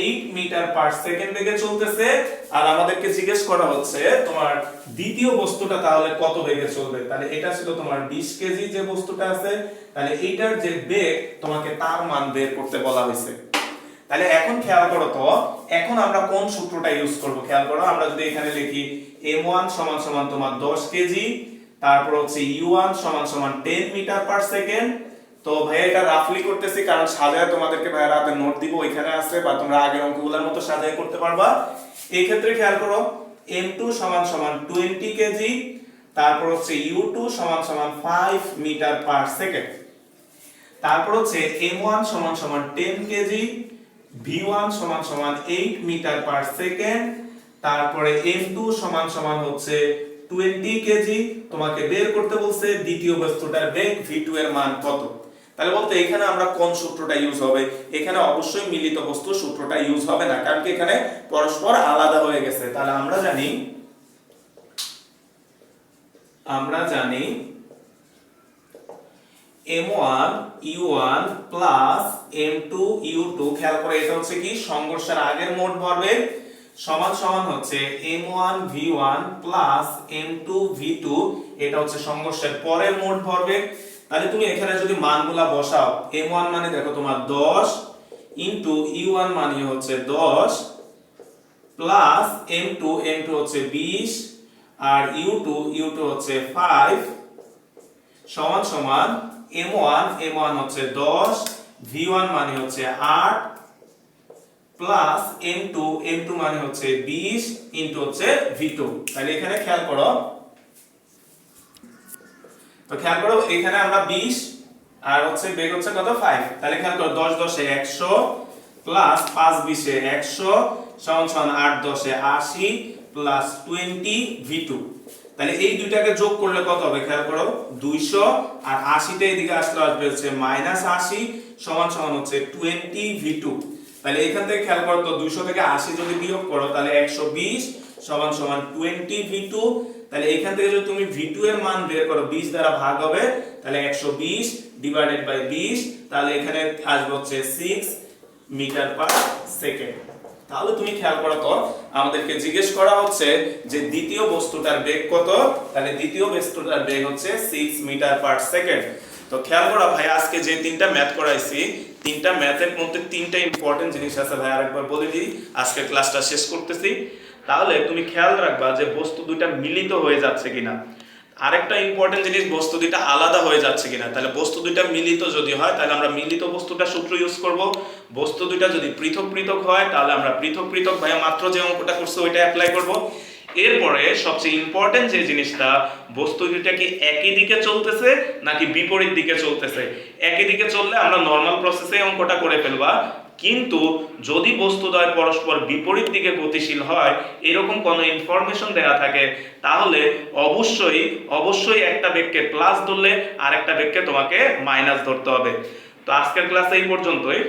8 মিটার পার সেকেন্ড বেগে চলতেছে, আর আমাদেরকে জিজ্ঞেস করা হচ্ছে তোমার দ্বিতীয় বস্তুটা তাহলে কত বেগে চলবে। তাহলে এটা ছিল তোমার 20 কেজি যে বস্তুটা আছে, তাহলে এইটার যে বেগ তোমাকে তার মান বের করতে বলা হয়েছে। তাহলে এখন খেয়াল করো তো, এখন আমরা কোন সূত্রটা ইউজ করব। খেয়াল করো, আমরা যদি এখানে লিখি m1 সমান সমান তোমার 10 কেজি, তারপর হচ্ছে u1 সমান সমান 10 মিটার পার সেকেন্ড। তো ভাই এটা রাফলি করতেছি, কারণ সাজায় তোমাদেরকে ভাই রাতে নোট দিব, ওইখানে আছে, বা তোমরা আগের অঙ্কগুলোর মতো সাজায় করতে পারবা। এই ক্ষেত্রে খেয়াল করো, m2 সমান সমান 20 কেজি, তারপর হচ্ছে u2 সমান সমান 5 মিটার পার সেকেন্ড, তারপর হচ্ছে m1 সমান সমান 10 কেজি, v1 সমান সমান 8 মিটার পার সেকেন্ড, তারপরে m2 সমান সমান হচ্ছে 20 কেজি। তোমাকে বের করতে বলছে দ্বিতীয় বস্তুটার বেগ v2 এর মান কত। তাহলে বলতে এখানে আমরা কোন সূত্রটা ইউজ হবে, এখানে অবশ্যই মিলিত বস্তু সূত্রটা ইউজ হবে না, কারণ কি এখানে পরস্পর আলাদা হয়ে গেছে। তাহলে আমরা জানি m1 u1 plus m2 u2, খেয়াল করে এটা হচ্ছে কি সংঘর্ষের আগের মোট ভরবেগ, সমান সমান হচ্ছে m1 v1 plus m2 v2, এটা হচ্ছে সংঘর্ষের পরের মোট ভরবেগ। তাহলে তুমি এখানে যদি মানগুলা বসাও, m1 মানে দেখো তোমার 10 ইনটু u1 মানে হচ্ছে 10 প্লাস m2 হচ্ছে 20 আর u2 হচ্ছে 5 সমান সমান m1 হচ্ছে 10, v1 মানে হচ্ছে 8 প্লাস m2 মানে হচ্ছে 20 ইনটু হচ্ছে v2। তাহলে এখানে খেয়াল করো, তো খেয়াল করো এখানে আমরা 20 আর হচ্ছে বেগ হচ্ছে কত 5। তাহলে খেয়াল করো 10 10 এ 100 প্লাস 5 20 এ 100 সমান সমান 8 10 এ 80 প্লাস 20 v2। তাহলে এই দুইটাকে যোগ করলে কত হবে, খেয়াল করো 200, আর 80 টা এদিকে আসলে আসবে হচ্ছে -80 সমান সমান হচ্ছে 20 v2। তাহলে এখান থেকে খেয়াল করো তো 200 থেকে 80 যদি বিয়োগ করো তাহলে 120 সমান সমান 20 v2। তাহলে এখান থেকে যদি তুমি v2 এর মান বের করো 20 দ্বারা ভাগ হবে, তাহলে 120 ডিভাইডেড বাই 20, তাহলে এখানে আসবে হচ্ছে 6 মিটার পার সেকেন্ড। তাহলে তুমি খেয়াল করো তো, আমাদেরকে জিজ্ঞেস করা হচ্ছে যে দ্বিতীয় বস্তুটার বেগ কত। তাহলে দ্বিতীয় বস্তুটার বেগ হচ্ছে 6 মিটার পার সেকেন্ড। তো খেয়াল করো ভাই, আজকে যে তিনটা ম্যাথ করাইছি, তিনটা ম্যাথের মধ্যে তিনটা ইম্পর্টেন্ট জিনিস আছে ভাই, আরেকবার বলে দিই আজকে ক্লাসটা শেষ করতেছি। তাহলে তুমি খেয়াল রাখবা যে বস্তু দুইটা মিলিত হয়ে যাচ্ছে কিনা। আরেকটা ইম্পর্টেন্ট জিনিস, বস্তু দুইটা আলাদা হয়ে যাচ্ছে কিনা। তাহলে বস্তু দুইটা মিলিত যদি হয় তাহলে আমরা মিলিত বস্তুটা সূত্র ইউজ করব। বস্তু দুইটা যদি পৃথক পৃথক হয় তাহলে আমরা পৃথক পৃথক ভাই মাত্র যে অঙ্কটা করছে ওইটা অ্যাপ্লাই করব। এরপরে সবচেয়ে ইম্পর্টেন্ট যে জিনিসটা, বস্তু দুইটা কি একই দিকে চলতেছে নাকি বিপরীত দিকে চলতেছে। একই দিকে চললে আমরা নরমাল প্রসেসে অঙ্কটা করে ফেলবা, কিন্তু যদি বস্তুদ্বয় পরস্পর বিপরীত দিকে গতিশীল হয়, এরকম কোনো ইনফরমেশন দেয়া থাকে, তাহলে অবশ্যই একটা বেগকে প্লাস ধরলে আর একটা বেগকে তোমাকে মাইনাস ধরতে হবে। তো আজকের ক্লাসে এই পর্যন্তই।